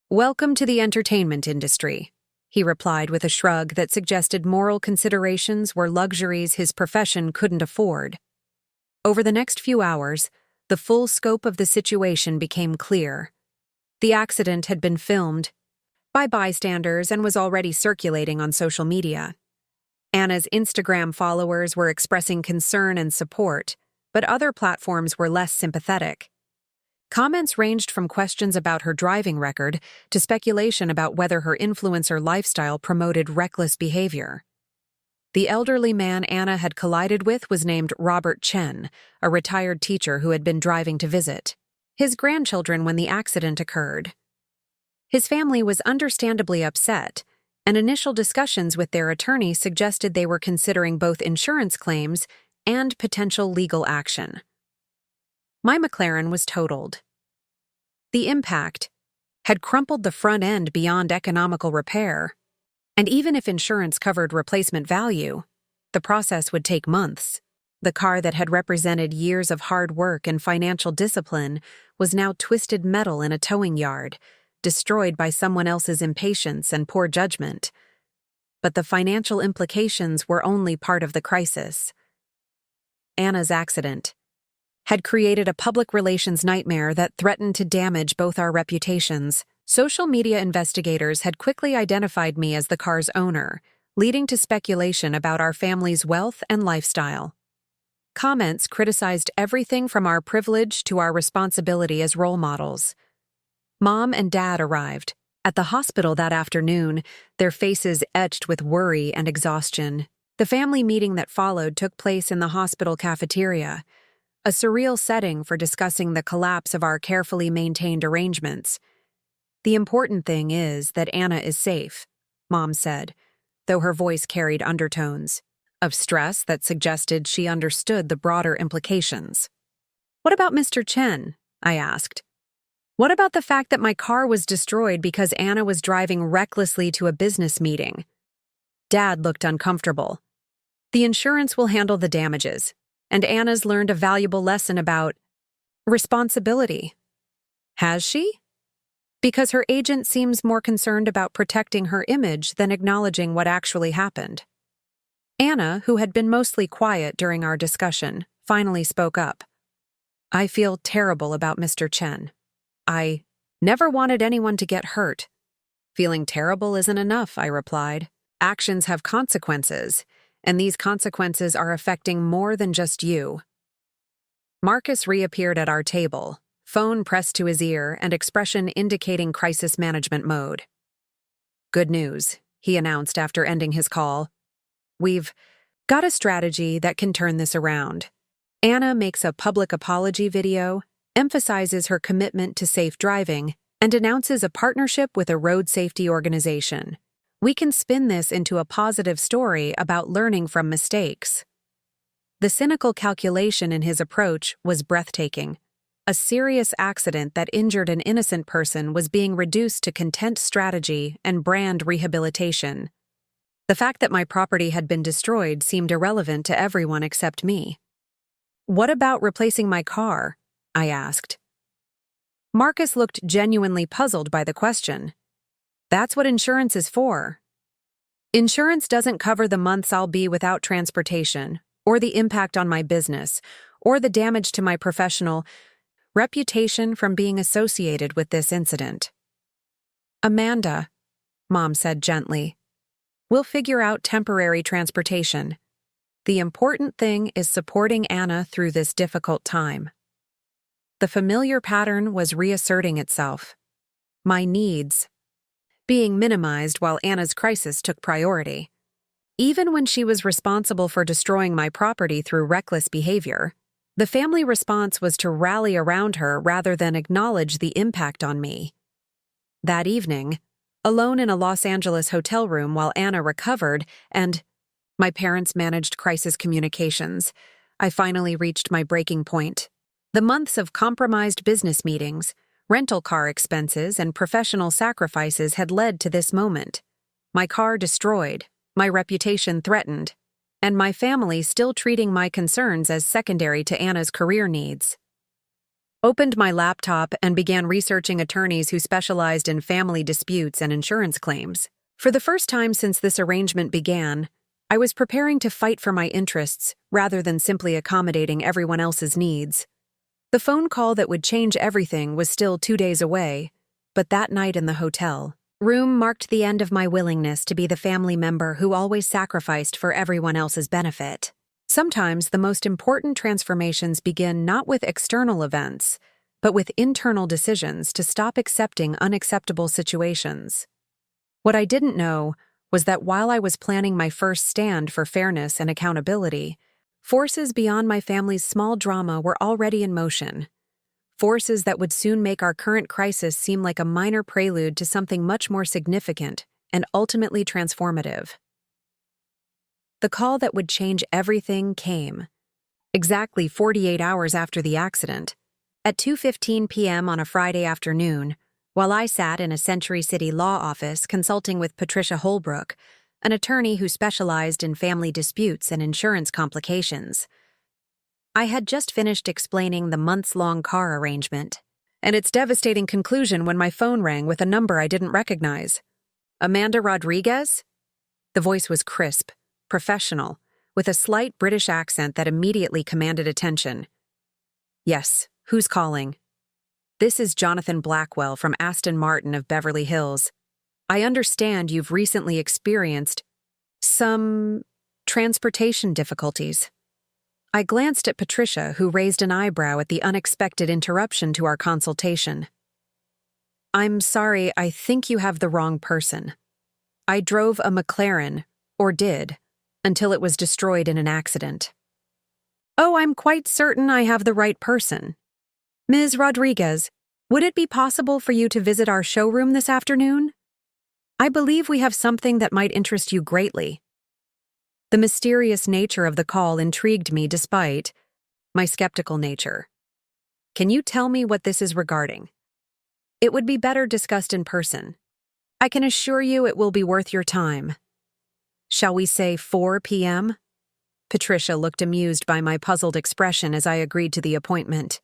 "Welcome to the entertainment industry," he replied with a shrug that suggested moral considerations were luxuries his profession couldn't afford. Over the next few hours, the full scope of the situation became clear. The accident had been filmed by bystanders and was already circulating on social media. Anna's Instagram followers were expressing concern and support, but other platforms were less sympathetic. Comments ranged from questions about her driving record to speculation about whether her influencer lifestyle promoted reckless behavior. The elderly man Anna had collided with was named Robert Chen, a retired teacher who had been driving to visit his grandchildren when the accident occurred. His family was understandably upset, and initial discussions with their attorney suggested they were considering both insurance claims and potential legal action. My McLaren was totaled. The impact had crumpled the front end beyond economical repair, and even if insurance covered replacement value, the process would take months. The car that had represented years of hard work and financial discipline was now twisted metal in a towing yard, destroyed by someone else's impatience and poor judgment. But the financial implications were only part of the crisis. Anna's accident had created a public relations nightmare that threatened to damage both our reputations. Social media investigators had quickly identified me as the car's owner, leading to speculation about our family's wealth and lifestyle. Comments criticized everything from our privilege to our responsibility as role models. Mom and Dad arrived at the hospital that afternoon, their faces etched with worry and exhaustion. The family meeting that followed took place in the hospital cafeteria, a surreal setting for discussing the collapse of our carefully maintained arrangements. "The important thing is that Anna is safe," Mom said, though her voice carried undertones of stress that suggested she understood the broader implications. "What about Mr. Chen?" I asked. "What about the fact that my car was destroyed because Anna was driving recklessly to a business meeting?" Dad looked uncomfortable. "The insurance will handle the damages, and Anna's learned a valuable lesson about responsibility." "Has she?" "Because her agent seems more concerned about protecting her image than acknowledging what actually happened." Anna, who had been mostly quiet during our discussion, finally spoke up. "I feel terrible about Mr. Chen. I never wanted anyone to get hurt." "Feeling terrible isn't enough," I replied. "Actions have consequences, and these consequences are affecting more than just you." Marcus reappeared at our table, phone pressed to his ear and expression indicating crisis management mode. "Good news," he announced after ending his call. "We've got a strategy that can turn this around." Anna makes a public apology video, emphasizes her commitment to safe driving, and announces a partnership with a road safety organization. We can spin this into a positive story about learning from mistakes. The cynical calculation in his approach was breathtaking. A serious accident that injured an innocent person was being reduced to content strategy and brand rehabilitation. The fact that my property had been destroyed seemed irrelevant to everyone except me. What about replacing my car? I asked. Marcus looked genuinely puzzled by the question. That's what insurance is for. Insurance doesn't cover the months I'll be without transportation, or the impact on my business, or the damage to my professional reputation from being associated with this incident. Amanda, Mom said gently, we'll figure out temporary transportation. The important thing is supporting Anna through this difficult time. The familiar pattern was reasserting itself. My needs being minimized while Anna's crisis took priority. Even when she was responsible for destroying my property through reckless behavior, the family response was to rally around her rather than acknowledge the impact on me. That evening, alone in a Los Angeles hotel room while Anna recovered and my parents managed crisis communications, I finally reached my breaking point. The months of compromised business meetings, rental car expenses, and professional sacrifices had led to this moment. My car destroyed, my reputation threatened, and my family still treating my concerns as secondary to Anna's career needs. Opened my laptop and began researching attorneys who specialized in family disputes and insurance claims. For the first time since this arrangement began, I was preparing to fight for my interests rather than simply accommodating everyone else's needs. The phone call that would change everything was still 2 days away, but that night in the hotel room marked the end of my willingness to be the family member who always sacrificed for everyone else's benefit. Sometimes the most important transformations begin not with external events, but with internal decisions to stop accepting unacceptable situations. What I didn't know was that while I was planning my first stand for fairness and accountability, forces beyond my family's small drama were already in motion. Forces that would soon make our current crisis seem like a minor prelude to something much more significant and ultimately transformative. The call that would change everything came. Exactly 48 hours after the accident, at 2:15 p.m. on a Friday afternoon, while I sat in a Century City law office consulting with Patricia Holbrook, an attorney who specialized in family disputes and insurance complications. I had just finished explaining the months-long car arrangement, and its devastating conclusion when my phone rang with a number I didn't recognize. Amanda Rodriguez? The voice was crisp, professional, with a slight British accent that immediately commanded attention. Yes, who's calling? This is Jonathan Blackwell from Aston Martin of Beverly Hills. I understand you've recently experienced some transportation difficulties. I glanced at Patricia, who raised an eyebrow at the unexpected interruption to our consultation. I'm sorry, I think you have the wrong person. I drove a McLaren, or did, until it was destroyed in an accident. Oh, I'm quite certain I have the right person. Ms. Rodriguez, would it be possible for you to visit our showroom this afternoon? I believe we have something that might interest you greatly. The mysterious nature of the call intrigued me despite my skeptical nature. Can you tell me what this is regarding? It would be better discussed in person. I can assure you it will be worth your time. Shall we say 4 p.m.? Patricia looked amused by my puzzled expression as I agreed to the appointment.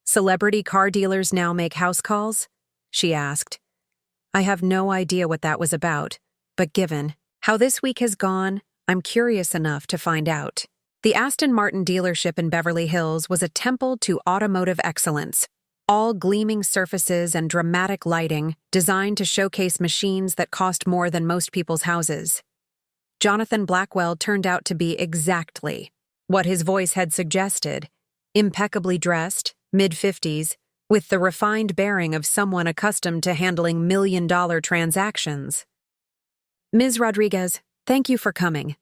Celebrity car dealers now make house calls? She asked. I have no idea what that was about, but given how this week has gone, I'm curious enough to find out. The Aston Martin dealership in Beverly Hills was a temple to automotive excellence, all gleaming surfaces and dramatic lighting designed to showcase machines that cost more than most people's houses. Jonathan Blackwell turned out to be exactly what his voice had suggested, impeccably dressed, mid-50s, with the refined bearing of someone accustomed to handling million-dollar transactions. Ms. Rodriguez, thank you for coming.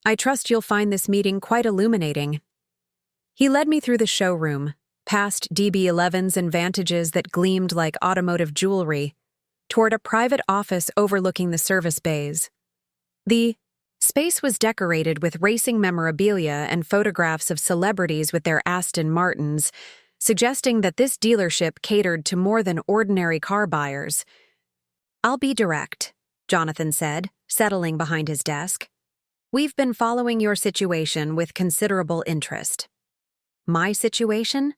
I trust you'll find this meeting quite illuminating. He led me through the showroom, past DB11s and Vantages that gleamed like automotive jewelry, toward a private office overlooking the service bays. The space was decorated with racing memorabilia and photographs of celebrities with their Aston Martins, suggesting that this dealership catered to more than ordinary car buyers. I'll be direct, Jonathan said, settling behind his desk. We've been following your situation with considerable interest. My situation?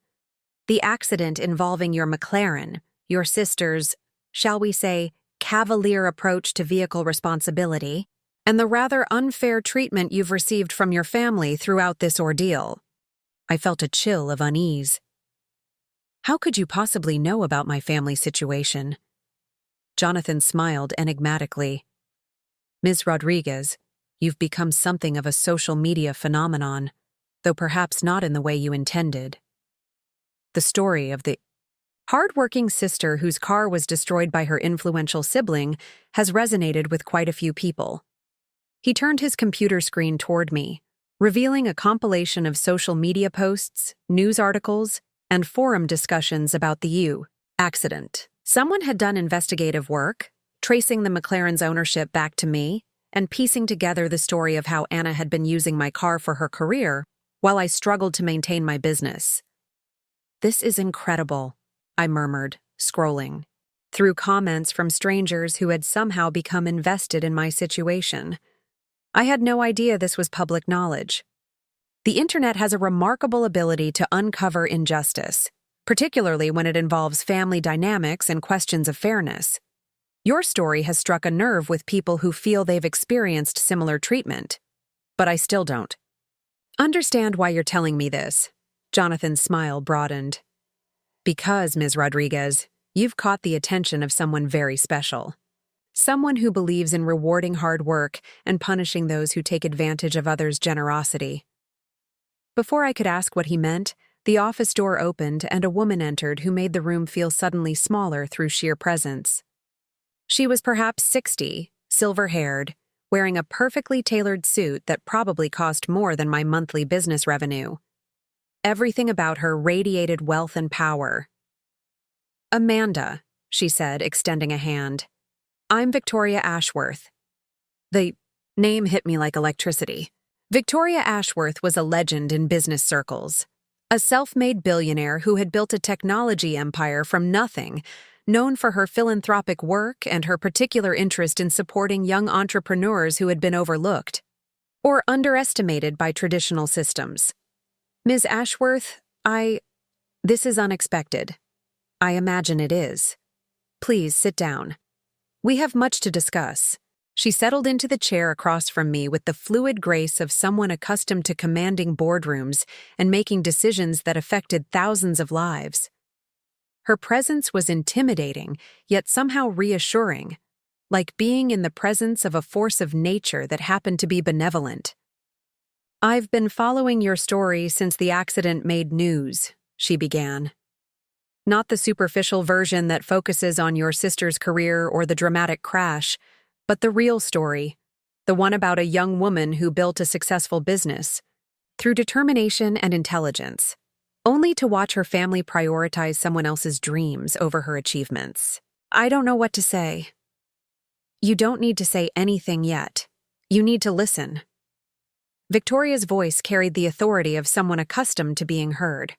The accident involving your McLaren, your sister's, shall we say, cavalier approach to vehicle responsibility, and the rather unfair treatment you've received from your family throughout this ordeal. I felt a chill of unease. How could you possibly know about my family situation? Jonathan smiled enigmatically. Ms. Rodriguez, you've become something of a social media phenomenon, though perhaps not in the way you intended. The story of the hard-working sister whose car was destroyed by her influential sibling has resonated with quite a few people. He turned his computer screen toward me, revealing a compilation of social media posts, news articles, and forum discussions about the accident. Someone had done investigative work, tracing the McLaren's ownership back to me, and piecing together the story of how Anna had been using my car for her career while I struggled to maintain my business. This is incredible, I murmured, scrolling through comments from strangers who had somehow become invested in my situation. I had no idea this was public knowledge. The internet has a remarkable ability to uncover injustice, particularly when it involves family dynamics and questions of fairness. Your story has struck a nerve with people who feel they've experienced similar treatment, but I still don't understand why you're telling me this. Jonathan's smile broadened. Because, Ms. Rodriguez, you've caught the attention of someone very special. Someone who believes in rewarding hard work and punishing those who take advantage of others' generosity. Before I could ask what he meant, the office door opened and a woman entered who made the room feel suddenly smaller through sheer presence. She was perhaps 60, silver-haired, wearing a perfectly tailored suit that probably cost more than my monthly business revenue. Everything about her radiated wealth and power. "Amanda," she said, extending a hand. "I'm Victoria Ashworth." The name hit me like electricity. Victoria Ashworth was a legend in business circles. A self-made billionaire who had built a technology empire from nothing, known for her philanthropic work and her particular interest in supporting young entrepreneurs who had been overlooked or underestimated by traditional systems. "Ms. Ashworth, this is unexpected. I imagine it is. Please sit down. We have much to discuss." She settled into the chair across from me with the fluid grace of someone accustomed to commanding boardrooms and making decisions that affected thousands of lives. Her presence was intimidating, yet somehow reassuring, like being in the presence of a force of nature that happened to be benevolent. "I've been following your story since the accident made news," she began. "Not the superficial version that focuses on your sister's career or the dramatic crash, but the real story, the one about a young woman who built a successful business, through determination and intelligence, only to watch her family prioritize someone else's dreams over her achievements. I don't know what to say." "You don't need to say anything yet. You need to listen." Victoria's voice carried the authority of someone accustomed to being heard.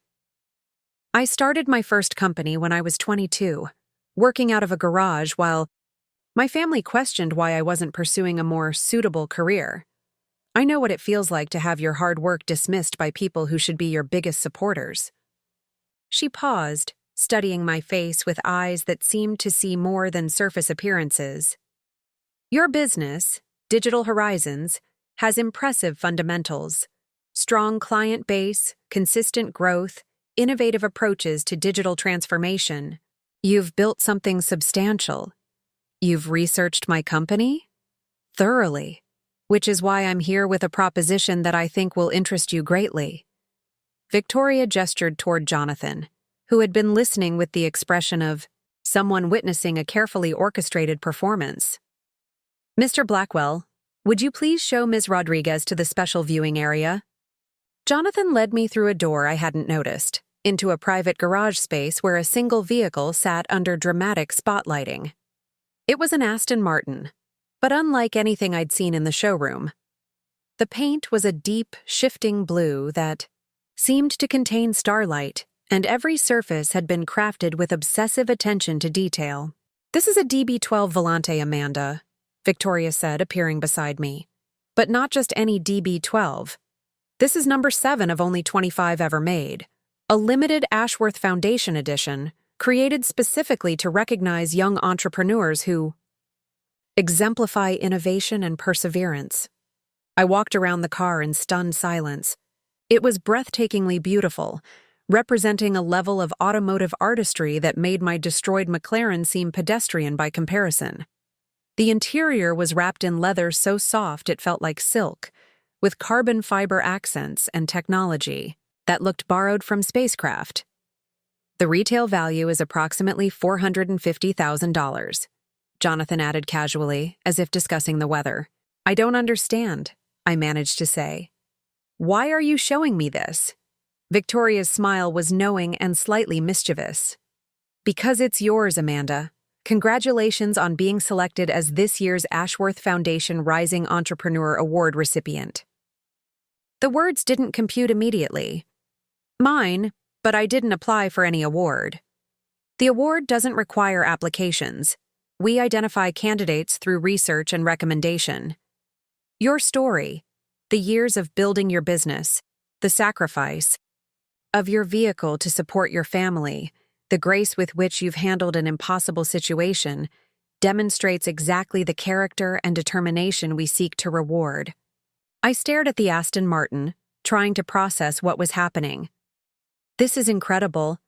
"I started my first company when I was 22, working out of a garage while my family questioned why I wasn't pursuing a more suitable career. I know what it feels like to have your hard work dismissed by people who should be your biggest supporters." She paused, studying my face with eyes that seemed to see more than surface appearances. "Your business, Digital Horizons, has impressive fundamentals. Strong client base, consistent growth, innovative approaches to digital transformation. You've built something substantial. You've researched my company? Thoroughly. Which is why I'm here with a proposition that I think will interest you greatly." Victoria gestured toward Jonathan, who had been listening with the expression of someone witnessing a carefully orchestrated performance. "Mr. Blackwell, would you please show Ms. Rodriguez to the special viewing area?" Jonathan led me through a door I hadn't noticed, into a private garage space where a single vehicle sat under dramatic spotlighting. It was an Aston Martin, but unlike anything I'd seen in the showroom. The paint was a deep, shifting blue that seemed to contain starlight, and every surface had been crafted with obsessive attention to detail. "This is a DB12 Volante, Amanda," Victoria said, appearing beside me. "But not just any DB12. This is number 7 of only 25 ever made. A limited Ashworth Foundation edition, created specifically to recognize young entrepreneurs who exemplify innovation and perseverance. I walked around the car in stunned silence. It was breathtakingly beautiful, representing a level of automotive artistry that made my destroyed McLaren seem pedestrian by comparison. The interior was wrapped in leather so soft it felt like silk, with carbon fiber accents and technology that looked borrowed from spacecraft. The retail value is approximately $450,000, Jonathan added casually, as if discussing the weather. I don't understand, I managed to say. Why are you showing me this? Victoria's smile was knowing and slightly mischievous. Because it's yours, Amanda. Congratulations on being selected as this year's Ashworth Foundation Rising Entrepreneur Award recipient. The words didn't compute immediately. Mine, but I didn't apply for any award. The award doesn't require applications. We identify candidates through research and recommendation. Your story, the years of building your business, the sacrifice of your vehicle to support your family, the grace with which you've handled an impossible situation, demonstrates exactly the character and determination we seek to reward. I stared at the Aston Martin, trying to process what was happening. This is incredible,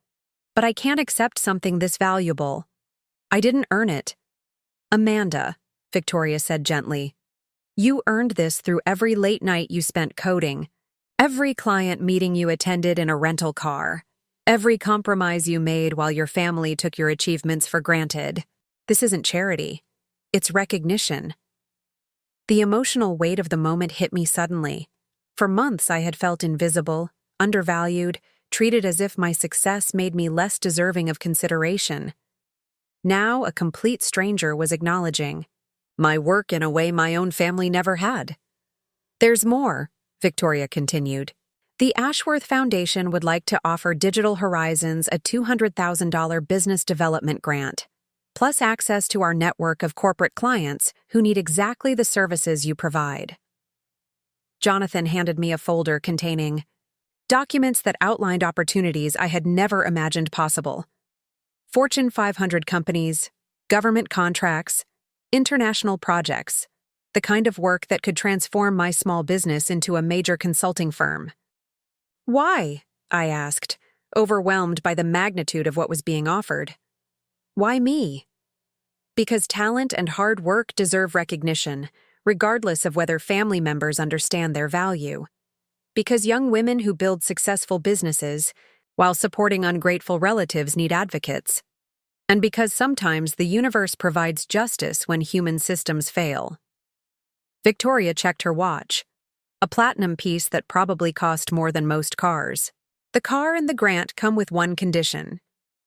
but I can't accept something this valuable. I didn't earn it. Amanda, Victoria said gently, you earned this through every late night you spent coding, every client meeting you attended in a rental car, every compromise you made while your family took your achievements for granted. This isn't charity. It's recognition. The emotional weight of the moment hit me suddenly. For months I had felt invisible, undervalued, treated as if my success made me less deserving of consideration. Now a complete stranger was acknowledging my work in a way my own family never had. There's more, Victoria continued. The Ashworth Foundation would like to offer Digital Horizons a $200,000 business development grant, plus access to our network of corporate clients who need exactly the services you provide. Jonathan handed me a folder containing documents that outlined opportunities I had never imagined possible. Fortune 500 companies, government contracts, international projects, the kind of work that could transform my small business into a major consulting firm. Why? I asked, overwhelmed by the magnitude of what was being offered. Why me? Because talent and hard work deserve recognition, regardless of whether family members understand their value. Because young women who build successful businesses, while supporting ungrateful relatives, need advocates. And because sometimes the universe provides justice when human systems fail. Victoria checked her watch. A platinum piece that probably cost more than most cars. The car and the grant come with one condition.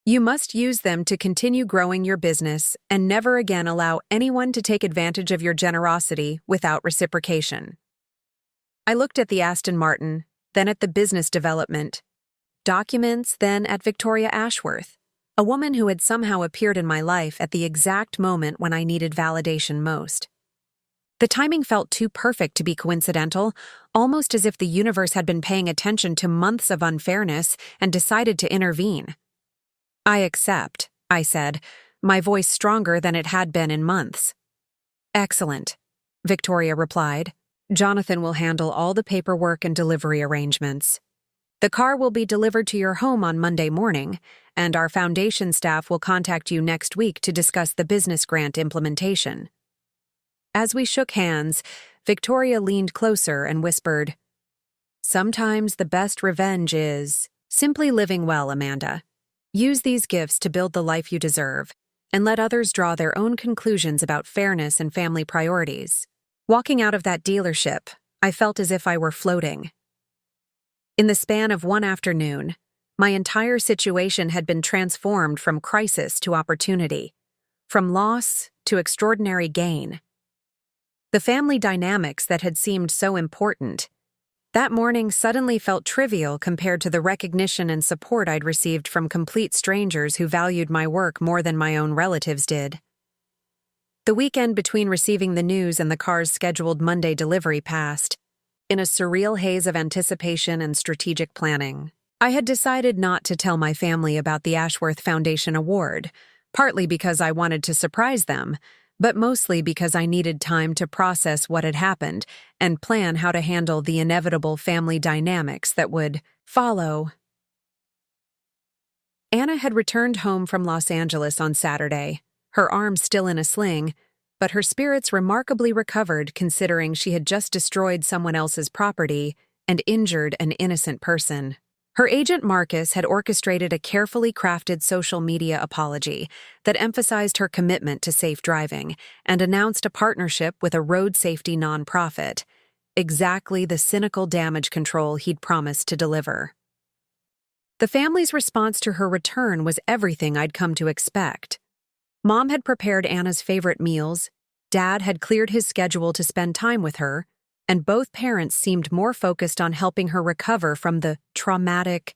You must use them to continue growing your business and never again allow anyone to take advantage of your generosity without reciprocation. I looked at the Aston Martin, then at the business development documents, then at Victoria Ashworth, a woman who had somehow appeared in my life at the exact moment when I needed validation most. The timing felt too perfect to be coincidental, almost as if the universe had been paying attention to months of unfairness and decided to intervene. I accept, I said, my voice stronger than it had been in months. Excellent, Victoria replied. Jonathan will handle all the paperwork and delivery arrangements. The car will be delivered to your home on Monday morning, and our foundation staff will contact you next week to discuss the business grant implementation. As we shook hands, Victoria leaned closer and whispered, sometimes the best revenge is simply living well, Amanda. Use these gifts to build the life you deserve, and let others draw their own conclusions about fairness and family priorities. Walking out of that dealership, I felt as if I were floating. In the span of one afternoon, my entire situation had been transformed from crisis to opportunity, from loss to extraordinary gain. The family dynamics that had seemed so important that morning suddenly felt trivial compared to the recognition and support I'd received from complete strangers who valued my work more than my own relatives did. The weekend between receiving the news and the car's scheduled Monday delivery passed, in a surreal haze of anticipation and strategic planning. I had decided not to tell my family about the Ashworth Foundation Award, partly because I wanted to surprise them, but mostly because I needed time to process what had happened and plan how to handle the inevitable family dynamics that would follow. Anna had returned home from Los Angeles on Saturday, her arm still in a sling, but her spirits remarkably recovered considering she had just destroyed someone else's property and injured an innocent person. Her agent Marcus had orchestrated a carefully crafted social media apology that emphasized her commitment to safe driving and announced a partnership with a road safety nonprofit, exactly the cynical damage control he'd promised to deliver. The family's response to her return was everything I'd come to expect. Mom had prepared Anna's favorite meals, Dad had cleared his schedule to spend time with her, and both parents seemed more focused on helping her recover from the traumatic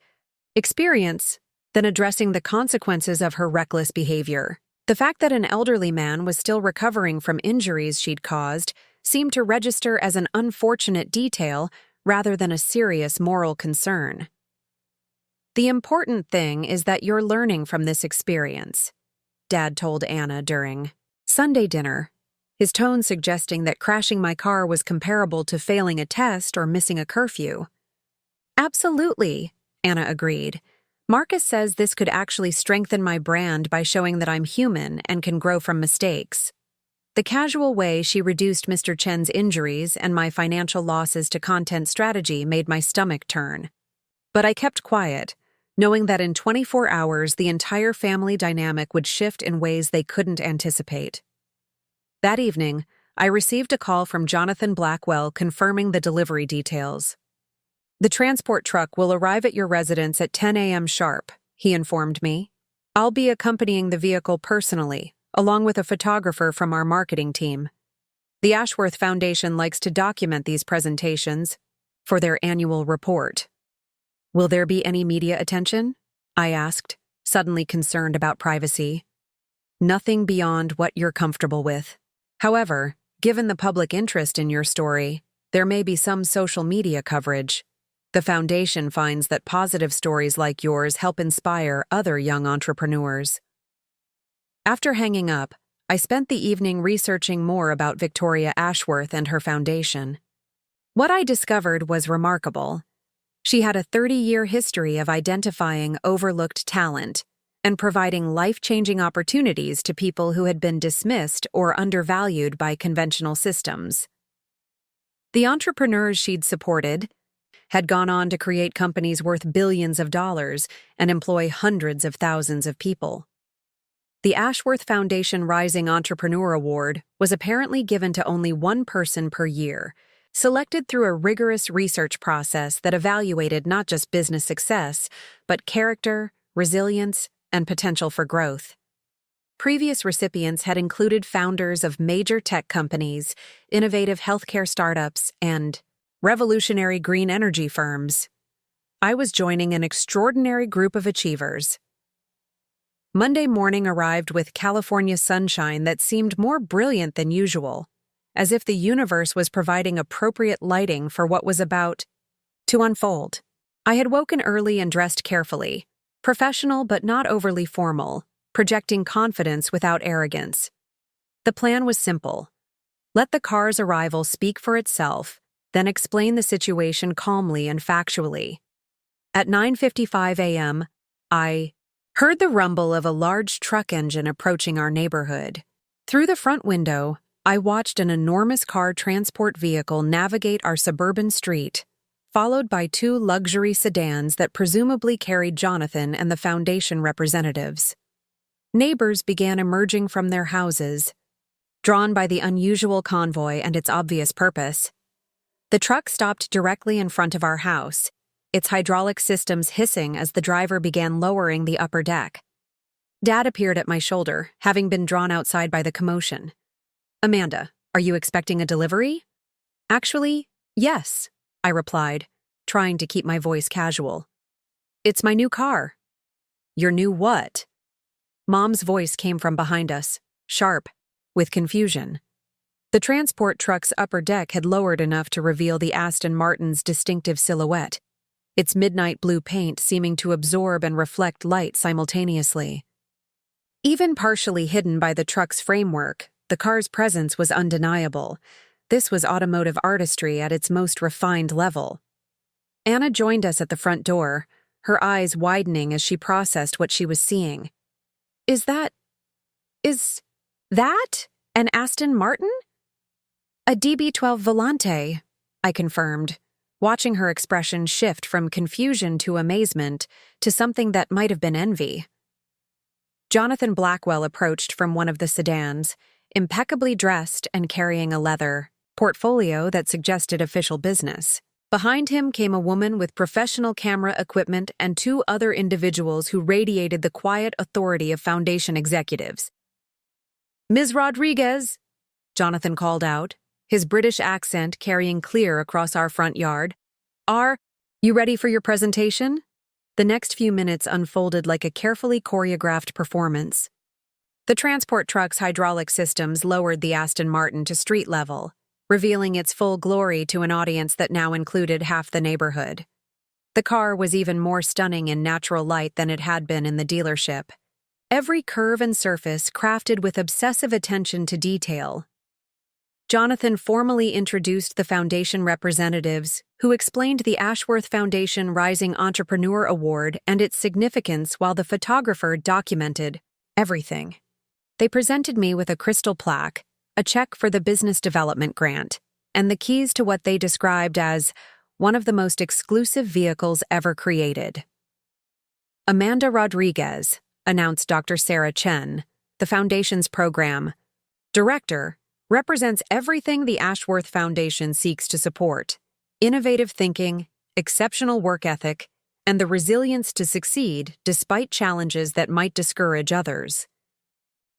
experience than addressing the consequences of her reckless behavior. The fact that an elderly man was still recovering from injuries she'd caused seemed to register as an unfortunate detail rather than a serious moral concern. "The important thing is that you're learning from this experience," Dad told Anna during Sunday dinner, his tone suggesting that crashing my car was comparable to failing a test or missing a curfew. "Absolutely," Anna agreed. "Marcus says this could actually strengthen my brand by showing that I'm human and can grow from mistakes." The casual way she reduced Mr. Chen's injuries and my financial losses to content strategy made my stomach turn. But I kept quiet, knowing that in 24 hours the entire family dynamic would shift in ways they couldn't anticipate. That evening, I received a call from Jonathan Blackwell confirming the delivery details. "The transport truck will arrive at your residence at 10 a.m. sharp," he informed me. "I'll be accompanying the vehicle personally, along with a photographer from our marketing team. The Ashworth Foundation likes to document these presentations for their annual report." "Will there be any media attention?" I asked, suddenly concerned about privacy. "Nothing beyond what you're comfortable with. However, given the public interest in your story, there may be some social media coverage. The foundation finds that positive stories like yours help inspire other young entrepreneurs." After hanging up, I spent the evening researching more about Victoria Ashworth and her foundation. What I discovered was remarkable. She had a 30-year history of identifying overlooked talent and providing life-changing opportunities to people who had been dismissed or undervalued by conventional systems. The entrepreneurs she'd supported had gone on to create companies worth billions of dollars and employ hundreds of thousands of people. The Ashworth Foundation Rising Entrepreneur Award was apparently given to only one person per year, selected through a rigorous research process that evaluated not just business success, but character, resilience, and potential for growth. Previous recipients had included founders of major tech companies, innovative healthcare startups, and revolutionary green energy firms. I was joining an extraordinary group of achievers. Monday morning arrived with California sunshine that seemed more brilliant than usual, as if the universe was providing appropriate lighting for what was about to unfold. I had woken early and dressed carefully, professional but not overly formal, projecting confidence without arrogance. The plan was simple. Let the car's arrival speak for itself, then explain the situation calmly and factually. At 9:55 a.m., I heard the rumble of a large truck engine approaching our neighborhood. Through the front window, I watched an enormous car transport vehicle navigate our suburban street, followed by two luxury sedans that presumably carried Jonathan and the foundation representatives. Neighbors began emerging from their houses, drawn by the unusual convoy and its obvious purpose. The truck stopped directly in front of our house, its hydraulic systems hissing as the driver began lowering the upper deck. Dad appeared at my shoulder, having been drawn outside by the commotion. "Amanda, are you expecting a delivery?" "Actually, yes," I replied, trying to keep my voice casual. "It's my new car." "Your new what?" Mom's voice came from behind us, sharp, with confusion. The transport truck's upper deck had lowered enough to reveal the Aston Martin's distinctive silhouette, its midnight blue paint seeming to absorb and reflect light simultaneously. Even partially hidden by the truck's framework, the car's presence was undeniable. This was automotive artistry at its most refined level. Anna joined us at the front door, her eyes widening as she processed what she was seeing. Is that an Aston Martin? A DB12 Volante, I confirmed, watching her expression shift from confusion to amazement to something that might have been envy. Jonathan Blackwell approached from one of the sedans, impeccably dressed and carrying a leather portfolio that suggested official business. Behind him came a woman with professional camera equipment and two other individuals who radiated the quiet authority of Foundation executives. "Ms. Rodriguez," Jonathan called out, his British accent carrying clear across our front yard. "Are you ready for your presentation?" The next few minutes unfolded like a carefully choreographed performance. The transport truck's hydraulic systems lowered the Aston Martin to street level, revealing its full glory to an audience that now included half the neighborhood. The car was even more stunning in natural light than it had been in the dealership. Every curve and surface crafted with obsessive attention to detail. Jonathan formally introduced the Foundation representatives, who explained the Ashworth Foundation Rising Entrepreneur Award and its significance while the photographer documented everything. They presented me with a crystal plaque, a check for the business development grant, and the keys to what they described as one of the most exclusive vehicles ever created. Amanda Rodriguez, announced Dr. Sarah Chen, the Foundation's program director, represents everything the Ashworth Foundation seeks to support: innovative thinking, exceptional work ethic, and the resilience to succeed despite challenges that might discourage others.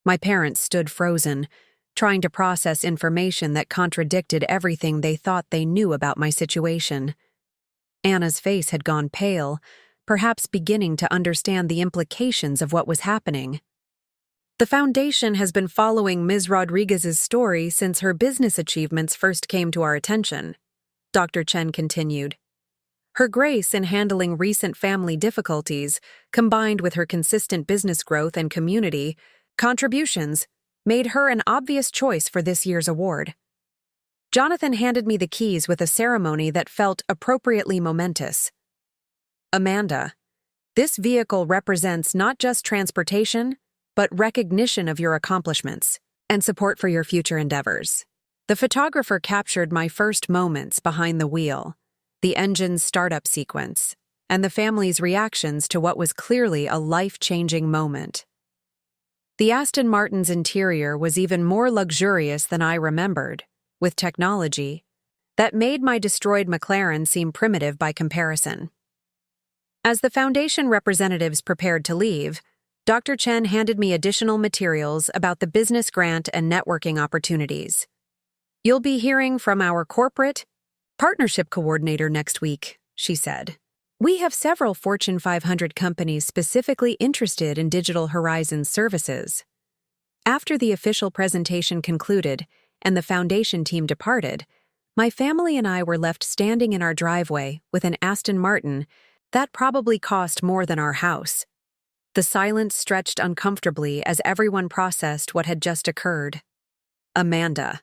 My parents stood frozen, trying to process information that contradicted everything they thought they knew about my situation. Anna's face had gone pale, perhaps beginning to understand the implications of what was happening. "The Foundation has been following Ms. Rodriguez's story since her business achievements first came to our attention," Dr. Chen continued. "Her grace in handling recent family difficulties, combined with her consistent business growth and community contributions, made her an obvious choice for this year's award." Jonathan handed me the keys with a ceremony that felt appropriately momentous. "Amanda, this vehicle represents not just transportation, but recognition of your accomplishments and support for your future endeavors." The photographer captured my first moments behind the wheel, the engine's startup sequence, and the family's reactions to what was clearly a life-changing moment. The Aston Martin's interior was even more luxurious than I remembered, with technology that made my destroyed McLaren seem primitive by comparison. As the Foundation representatives prepared to leave, Dr. Chen handed me additional materials about the business grant and networking opportunities. "You'll be hearing from our corporate partnership coordinator next week," she said. "We have several Fortune 500 companies specifically interested in Digital Horizons services." After the official presentation concluded and the Foundation team departed, my family and I were left standing in our driveway with an Aston Martin that probably cost more than our house. The silence stretched uncomfortably as everyone processed what had just occurred. "Amanda,"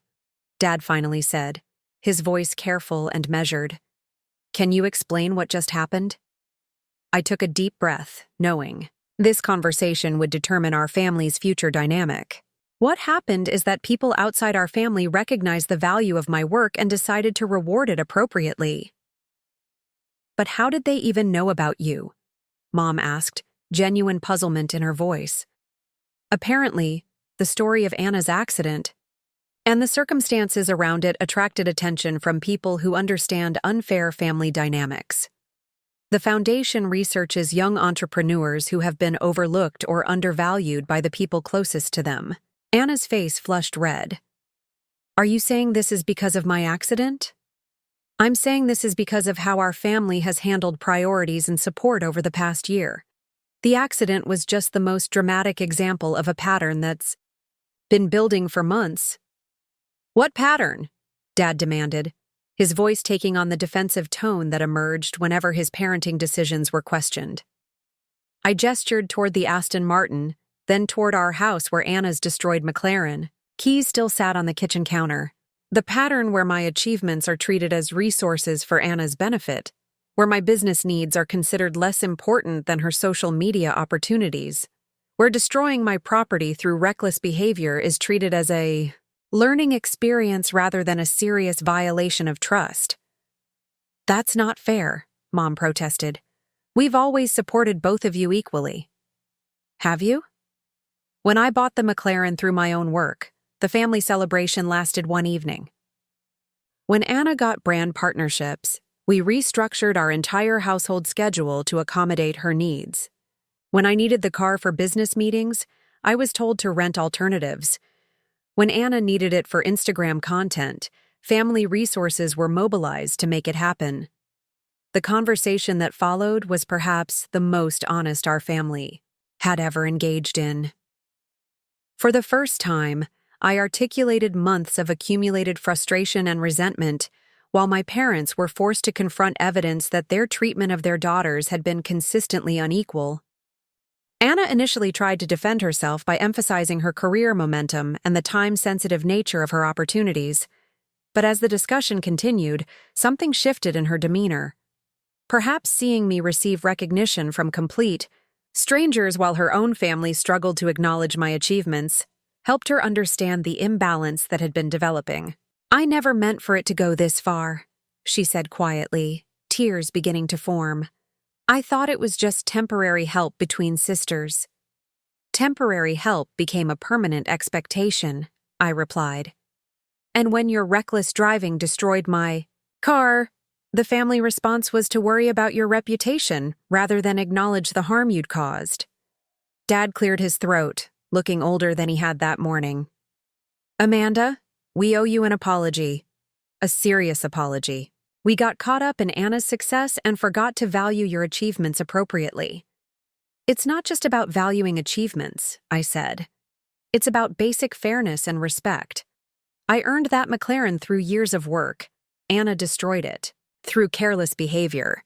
Dad finally said, his voice careful and measured. "Can you explain what just happened?" I took a deep breath, knowing this conversation would determine our family's future dynamic. What happened is that people outside our family recognized the value of my work and decided to reward it appropriately. "But how did they even know about you?" Mom asked, genuine puzzlement in her voice. Apparently, the story of Anna's accident and the circumstances around it attracted attention from people who understand unfair family dynamics. The Foundation researches young entrepreneurs who have been overlooked or undervalued by the people closest to them. Anna's face flushed red. "Are you saying this is because of my accident?" "I'm saying this is because of how our family has handled priorities and support over the past year. The accident was just the most dramatic example of a pattern that's been building for months." What pattern? Dad demanded, his voice taking on the defensive tone that emerged whenever his parenting decisions were questioned. I gestured toward the Aston Martin, then toward our house where Anna's destroyed McLaren. Keys still sat on the kitchen counter. The pattern where my achievements are treated as resources for Anna's benefit, where my business needs are considered less important than her social media opportunities, where destroying my property through reckless behavior is treated as a learning experience rather than a serious violation of trust. That's not fair, Mom protested. We've always supported both of you equally. Have you? When I bought the McLaren through my own work, the family celebration lasted one evening. When Anna got brand partnerships, we restructured our entire household schedule to accommodate her needs. When I needed the car for business meetings, I was told to rent alternatives. When Anna needed it for Instagram content, family resources were mobilized to make it happen. The conversation that followed was perhaps the most honest our family had ever engaged in. For the first time, I articulated months of accumulated frustration and resentment, while my parents were forced to confront evidence that their treatment of their daughters had been consistently unequal. Anna initially tried to defend herself by emphasizing her career momentum and the time-sensitive nature of her opportunities. But as the discussion continued, something shifted in her demeanor. Perhaps seeing me receive recognition from complete strangers while her own family struggled to acknowledge my achievements, helped her understand the imbalance that had been developing. I never meant for it to go this far, she said quietly, tears beginning to form. I thought it was just temporary help between sisters. Temporary help became a permanent expectation, I replied. And when your reckless driving destroyed my car, the family response was to worry about your reputation rather than acknowledge the harm you'd caused. Dad cleared his throat, looking older than he had that morning. Amanda, we owe you an apology. A serious apology. We got caught up in Anna's success and forgot to value your achievements appropriately. It's not just about valuing achievements, I said. It's about basic fairness and respect. I earned that McLaren through years of work. Anna destroyed it, through careless behavior.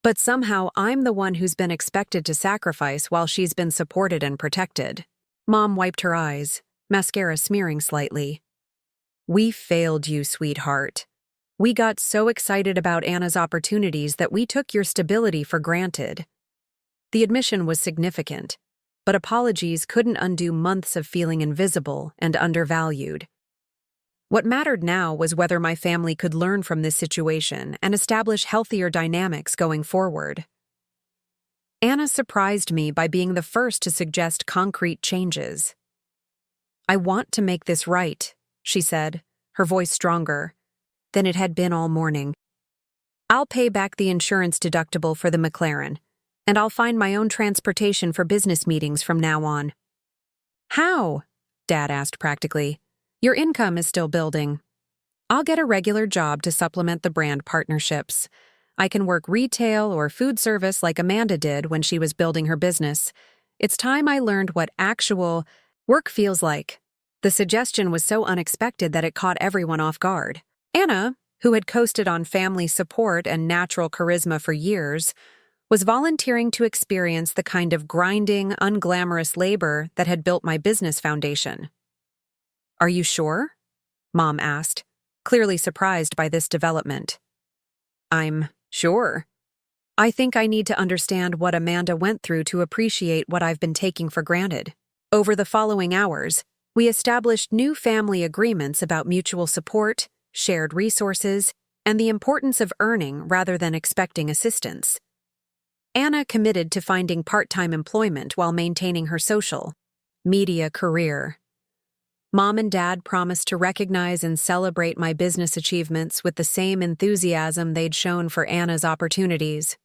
But somehow I'm the one who's been expected to sacrifice while she's been supported and protected. Mom wiped her eyes, mascara smearing slightly. We failed you, sweetheart. We got so excited about Anna's opportunities that we took your stability for granted. The admission was significant, but apologies couldn't undo months of feeling invisible and undervalued. What mattered now was whether my family could learn from this situation and establish healthier dynamics going forward. Anna surprised me by being the first to suggest concrete changes. I want to make this right, she said, her voice stronger than it had been all morning. I'll pay back the insurance deductible for the McLaren, and I'll find my own transportation for business meetings from now on. How? Dad asked practically. Your income is still building. I'll get a regular job to supplement the brand partnerships. I can work retail or food service like Amanda did when she was building her business. It's time I learned what actual work feels like. The suggestion was so unexpected that it caught everyone off guard. Anna, who had coasted on family support and natural charisma for years, was volunteering to experience the kind of grinding, unglamorous labor that had built my business foundation. Are you sure? Mom asked, clearly surprised by this development. I'm sure. I think I need to understand what Amanda went through to appreciate what I've been taking for granted. Over the following hours, we established new family agreements about mutual support, shared resources, and the importance of earning rather than expecting assistance. Anna committed to finding part-time employment while maintaining her social media career. Mom and Dad promised to recognize and celebrate my business achievements with the same enthusiasm they'd shown for Anna's opportunities.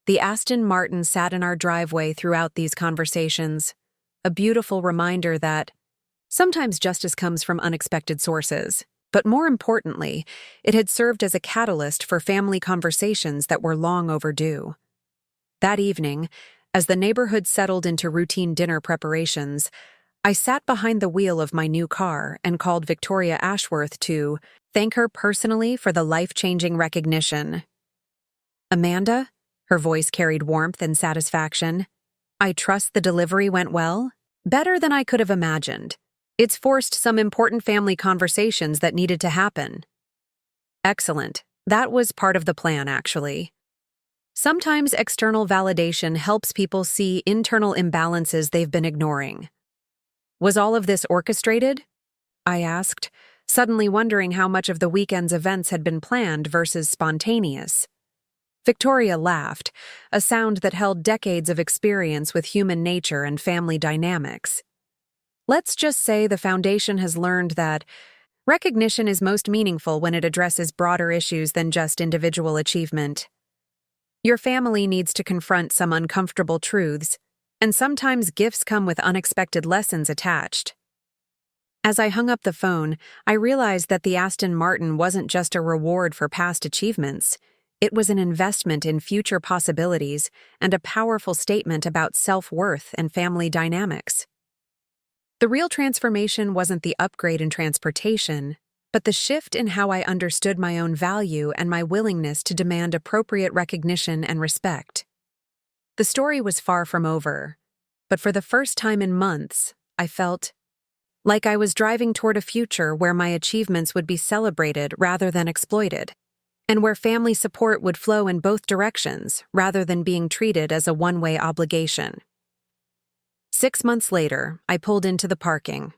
The Aston Martin sat in our driveway throughout these conversations, a beautiful reminder that sometimes justice comes from unexpected sources, but more importantly, it had served as a catalyst for family conversations that were long overdue. That evening, as the neighborhood settled into routine dinner preparations, I sat behind the wheel of my new car and called Victoria Ashworth to thank her personally for the life-changing recognition. "Amanda?" Her voice carried warmth and satisfaction. "I trust the delivery went well? Better than I could have imagined. It's forced some important family conversations that needed to happen." "Excellent. That was part of the plan, actually." Sometimes external validation helps people see internal imbalances they've been ignoring. "Was all of this orchestrated?" I asked, suddenly wondering how much of the weekend's events had been planned versus spontaneous. Victoria laughed, a sound that held decades of experience with human nature and family dynamics. "Let's just say the Foundation has learned that recognition is most meaningful when it addresses broader issues than just individual achievement. Your family needs to confront some uncomfortable truths, and sometimes gifts come with unexpected lessons attached." As I hung up the phone, I realized that the Aston Martin wasn't just a reward for past achievements. It was an investment in future possibilities and a powerful statement about self-worth and family dynamics. The real transformation wasn't the upgrade in transportation, but the shift in how I understood my own value and my willingness to demand appropriate recognition and respect. The story was far from over, but for the first time in months, I felt like I was driving toward a future where my achievements would be celebrated rather than exploited, and where family support would flow in both directions rather than being treated as a one-way obligation. 6 months later, I pulled into the parking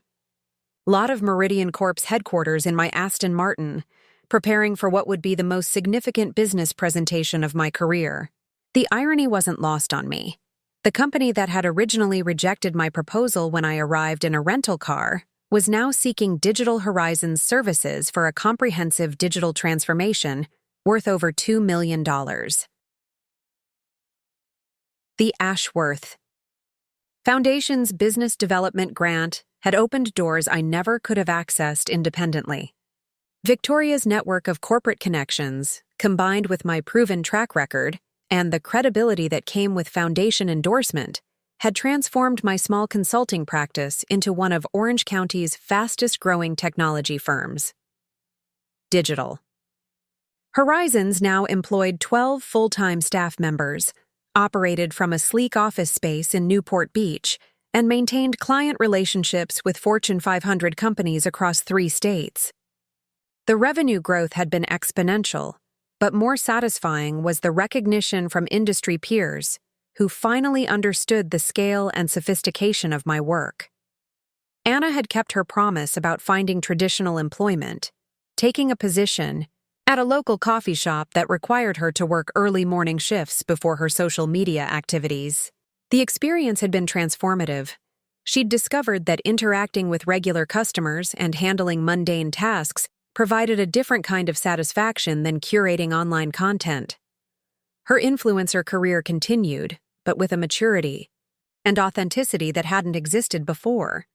lot of Meridian Corp's headquarters in my Aston Martin, preparing for what would be the most significant business presentation of my career. The irony wasn't lost on me. The company that had originally rejected my proposal when I arrived in a rental car was now seeking Digital Horizons services for a comprehensive digital transformation worth over $2 million. The Ashworth Foundation's business development grant had opened doors I never could have accessed independently. Victoria's network of corporate connections, combined with my proven track record and the credibility that came with foundation endorsement, had transformed my small consulting practice into one of Orange County's fastest-growing technology firms. Digital Horizons now employed 12 full-time staff members, operated from a sleek office space in Newport Beach, and maintained client relationships with Fortune 500 companies across 3 states. The revenue growth had been exponential, but more satisfying was the recognition from industry peers who finally understood the scale and sophistication of my work. Anna had kept her promise about finding traditional employment, taking a position at a local coffee shop that required her to work early morning shifts before her social media activities. The experience had been transformative. She'd discovered that interacting with regular customers and handling mundane tasks provided a different kind of satisfaction than curating online content. Her influencer career continued, but with a maturity and authenticity that hadn't existed before.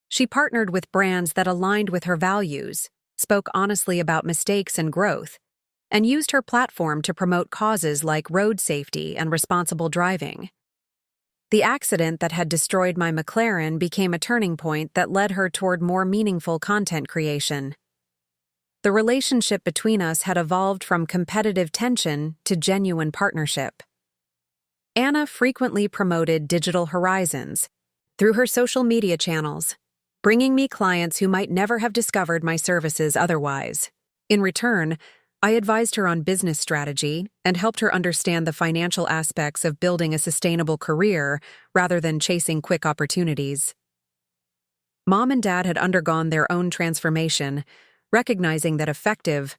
She partnered with brands that aligned with her values, spoke honestly about mistakes and growth, and used her platform to promote causes like road safety and responsible driving. The accident that had destroyed my McLaren became a turning point that led her toward more meaningful content creation. The relationship between us had evolved from competitive tension to genuine partnership. Anna frequently promoted Digital Horizons through her social media channels, bringing me clients who might never have discovered my services otherwise. In return, I advised her on business strategy and helped her understand the financial aspects of building a sustainable career rather than chasing quick opportunities. Mom and Dad had undergone their own transformation, recognizing that effective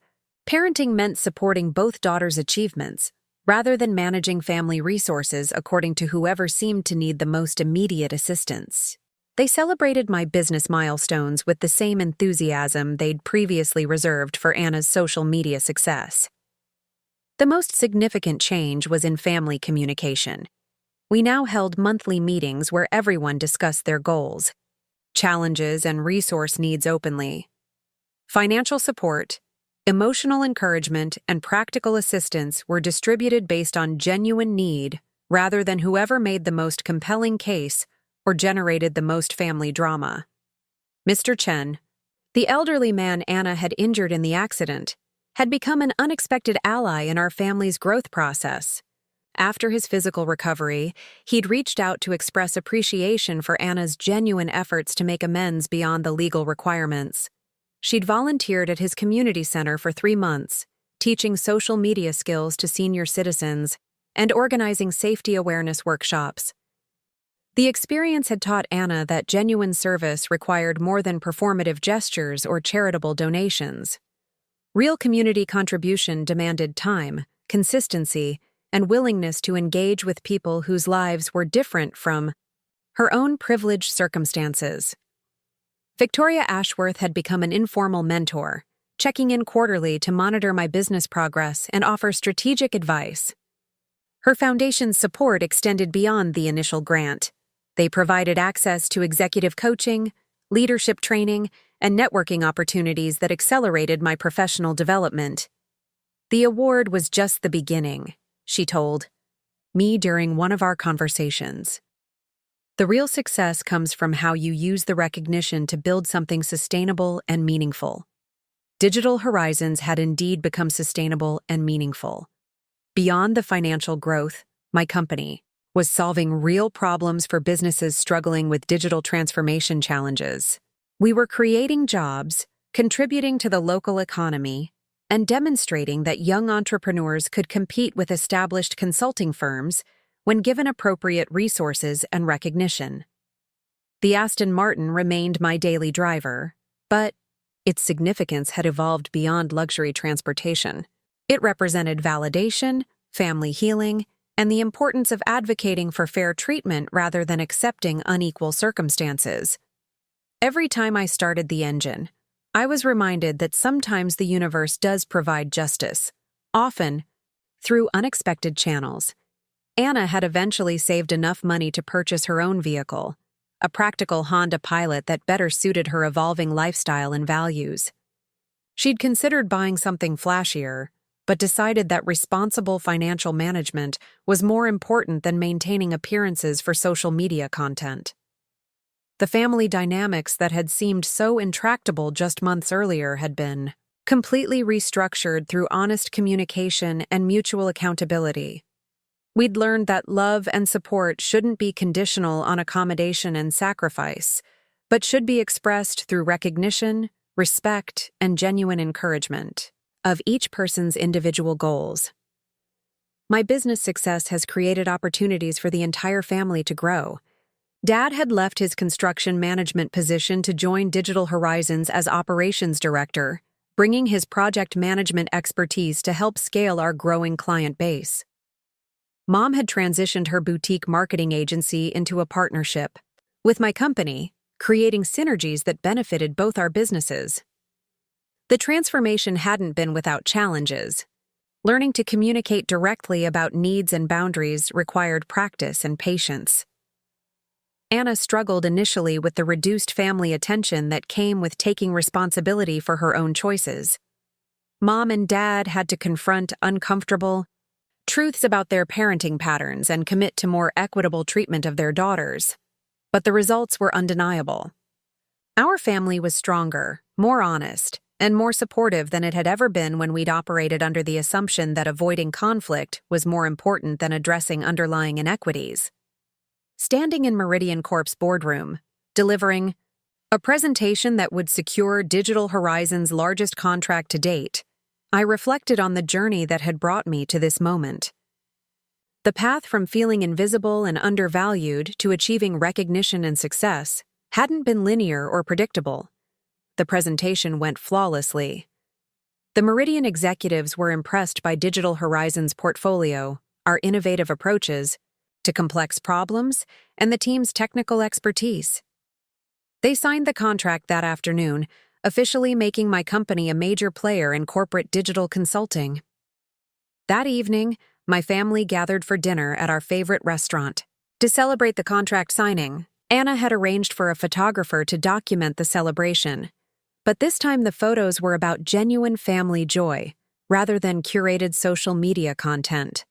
parenting meant supporting both daughters' achievements rather than managing family resources according to whoever seemed to need the most immediate assistance. They celebrated my business milestones with the same enthusiasm they'd previously reserved for Anna's social media success. The most significant change was in family communication. We now held monthly meetings where everyone discussed their goals, challenges, and resource needs openly. Financial support, emotional encouragement, and practical assistance were distributed based on genuine need rather than whoever made the most compelling case or generated the most family drama. Mr. Chen, the elderly man Anna had injured in the accident, had become an unexpected ally in our family's growth process. After his physical recovery, he'd reached out to express appreciation for Anna's genuine efforts to make amends beyond the legal requirements. She'd volunteered at his community center for 3 months, teaching social media skills to senior citizens and organizing safety awareness workshops. The experience had taught Anna that genuine service required more than performative gestures or charitable donations. Real community contribution demanded time, consistency, and willingness to engage with people whose lives were different from her own privileged circumstances. Victoria Ashworth had become an informal mentor, checking in quarterly to monitor my business progress and offer strategic advice. Her foundation's support extended beyond the initial grant. They provided access to executive coaching, leadership training, and networking opportunities that accelerated my professional development. The award was just the beginning, she told me during one of our conversations. The real success comes from how you use the recognition to build something sustainable and meaningful. Digital Horizons had indeed become sustainable and meaningful. Beyond the financial growth, my company was solving real problems for businesses struggling with digital transformation challenges. We were creating jobs, contributing to the local economy, and demonstrating that young entrepreneurs could compete with established consulting firms when given appropriate resources and recognition. The Aston Martin remained my daily driver, but its significance had evolved beyond luxury transportation. It represented validation, family healing, and the importance of advocating for fair treatment rather than accepting unequal circumstances. Every time I started the engine, I was reminded that sometimes the universe does provide justice, often through unexpected channels. Anna had eventually saved enough money to purchase her own vehicle, a practical Honda Pilot that better suited her evolving lifestyle and values. She'd considered buying something flashier, but decided that responsible financial management was more important than maintaining appearances for social media content. The family dynamics that had seemed so intractable just months earlier had been completely restructured through honest communication and mutual accountability. We'd learned that love and support shouldn't be conditional on accommodation and sacrifice, but should be expressed through recognition, respect, and genuine encouragement of each person's individual goals. My business success has created opportunities for the entire family to grow. Dad had left his construction management position to join Digital Horizons as operations director, bringing his project management expertise to help scale our growing client base. Mom had transitioned her boutique marketing agency into a partnership with my company, creating synergies that benefited both our businesses. The transformation hadn't been without challenges. Learning to communicate directly about needs and boundaries required practice and patience. Anna struggled initially with the reduced family attention that came with taking responsibility for her own choices. Mom and Dad had to confront uncomfortable truths about their parenting patterns and commit to more equitable treatment of their daughters. But the results were undeniable. Our family was stronger, more honest, and more supportive than it had ever been when we'd operated under the assumption that avoiding conflict was more important than addressing underlying inequities. Standing in Meridian Corp's boardroom, delivering a presentation that would secure Digital Horizons' largest contract to date, I reflected on the journey that had brought me to this moment. The path from feeling invisible and undervalued to achieving recognition and success hadn't been linear or predictable. The presentation went flawlessly. The Meridian executives were impressed by Digital Horizons' portfolio, our innovative approaches to complex problems, and the team's technical expertise. They signed the contract that afternoon, officially making my company a major player in corporate digital consulting. That evening, my family gathered for dinner at our favorite restaurant. To celebrate the contract signing, Anna had arranged for a photographer to document the celebration. But this time the photos were about genuine family joy, rather than curated social media content.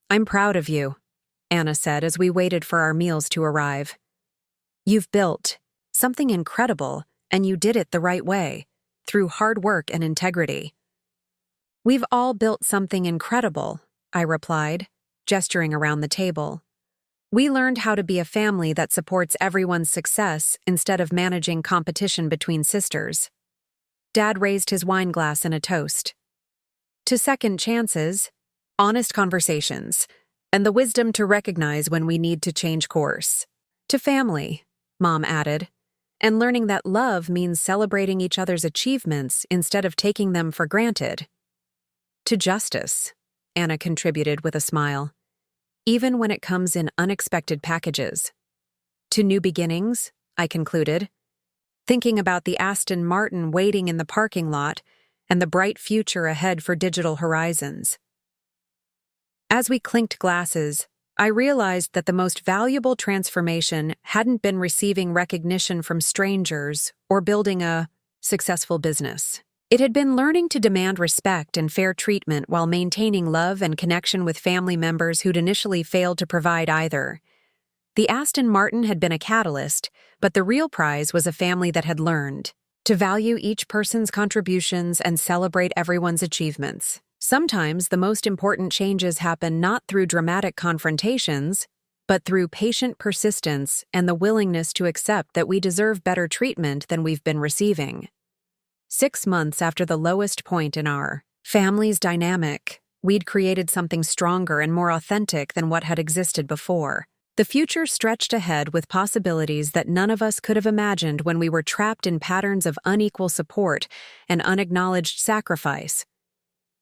"I'm proud of you," Anna said as we waited for our meals to arrive. You've built something incredible, and you did it the right way, through hard work and integrity. We've all built something incredible, I replied, gesturing around the table. We learned how to be a family that supports everyone's success instead of managing competition between sisters. Dad raised his wine glass in a toast. To second chances, honest conversations, and the wisdom to recognize when we need to change course. To family, Mom added, and learning that love means celebrating each other's achievements instead of taking them for granted. To justice, Anna contributed with a smile, even when it comes in unexpected packages. To new beginnings, I concluded, thinking about the Aston Martin waiting in the parking lot and the bright future ahead for Digital Horizons. As we clinked glasses, I realized that the most valuable transformation hadn't been receiving recognition from strangers or building a successful business. It had been learning to demand respect and fair treatment while maintaining love and connection with family members who'd initially failed to provide either. The Aston Martin had been a catalyst, but the real prize was a family that had learned to value each person's contributions and celebrate everyone's achievements. Sometimes the most important changes happen not through dramatic confrontations, but through patient persistence and the willingness to accept that we deserve better treatment than we've been receiving. 6 months after the lowest point in our family's dynamic, we'd created something stronger and more authentic than what had existed before. The future stretched ahead with possibilities that none of us could have imagined when we were trapped in patterns of unequal support and unacknowledged sacrifice.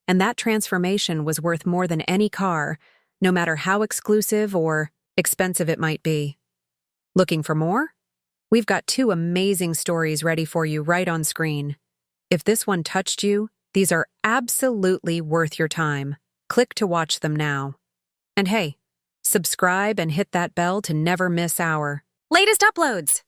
And that transformation was worth more than any car, no matter how exclusive or expensive it might be. Looking for more? We've got 2 amazing stories ready for you right on screen. If this one touched you, these are absolutely worth your time. Click to watch them now. And hey, subscribe and hit that bell to never miss our latest uploads.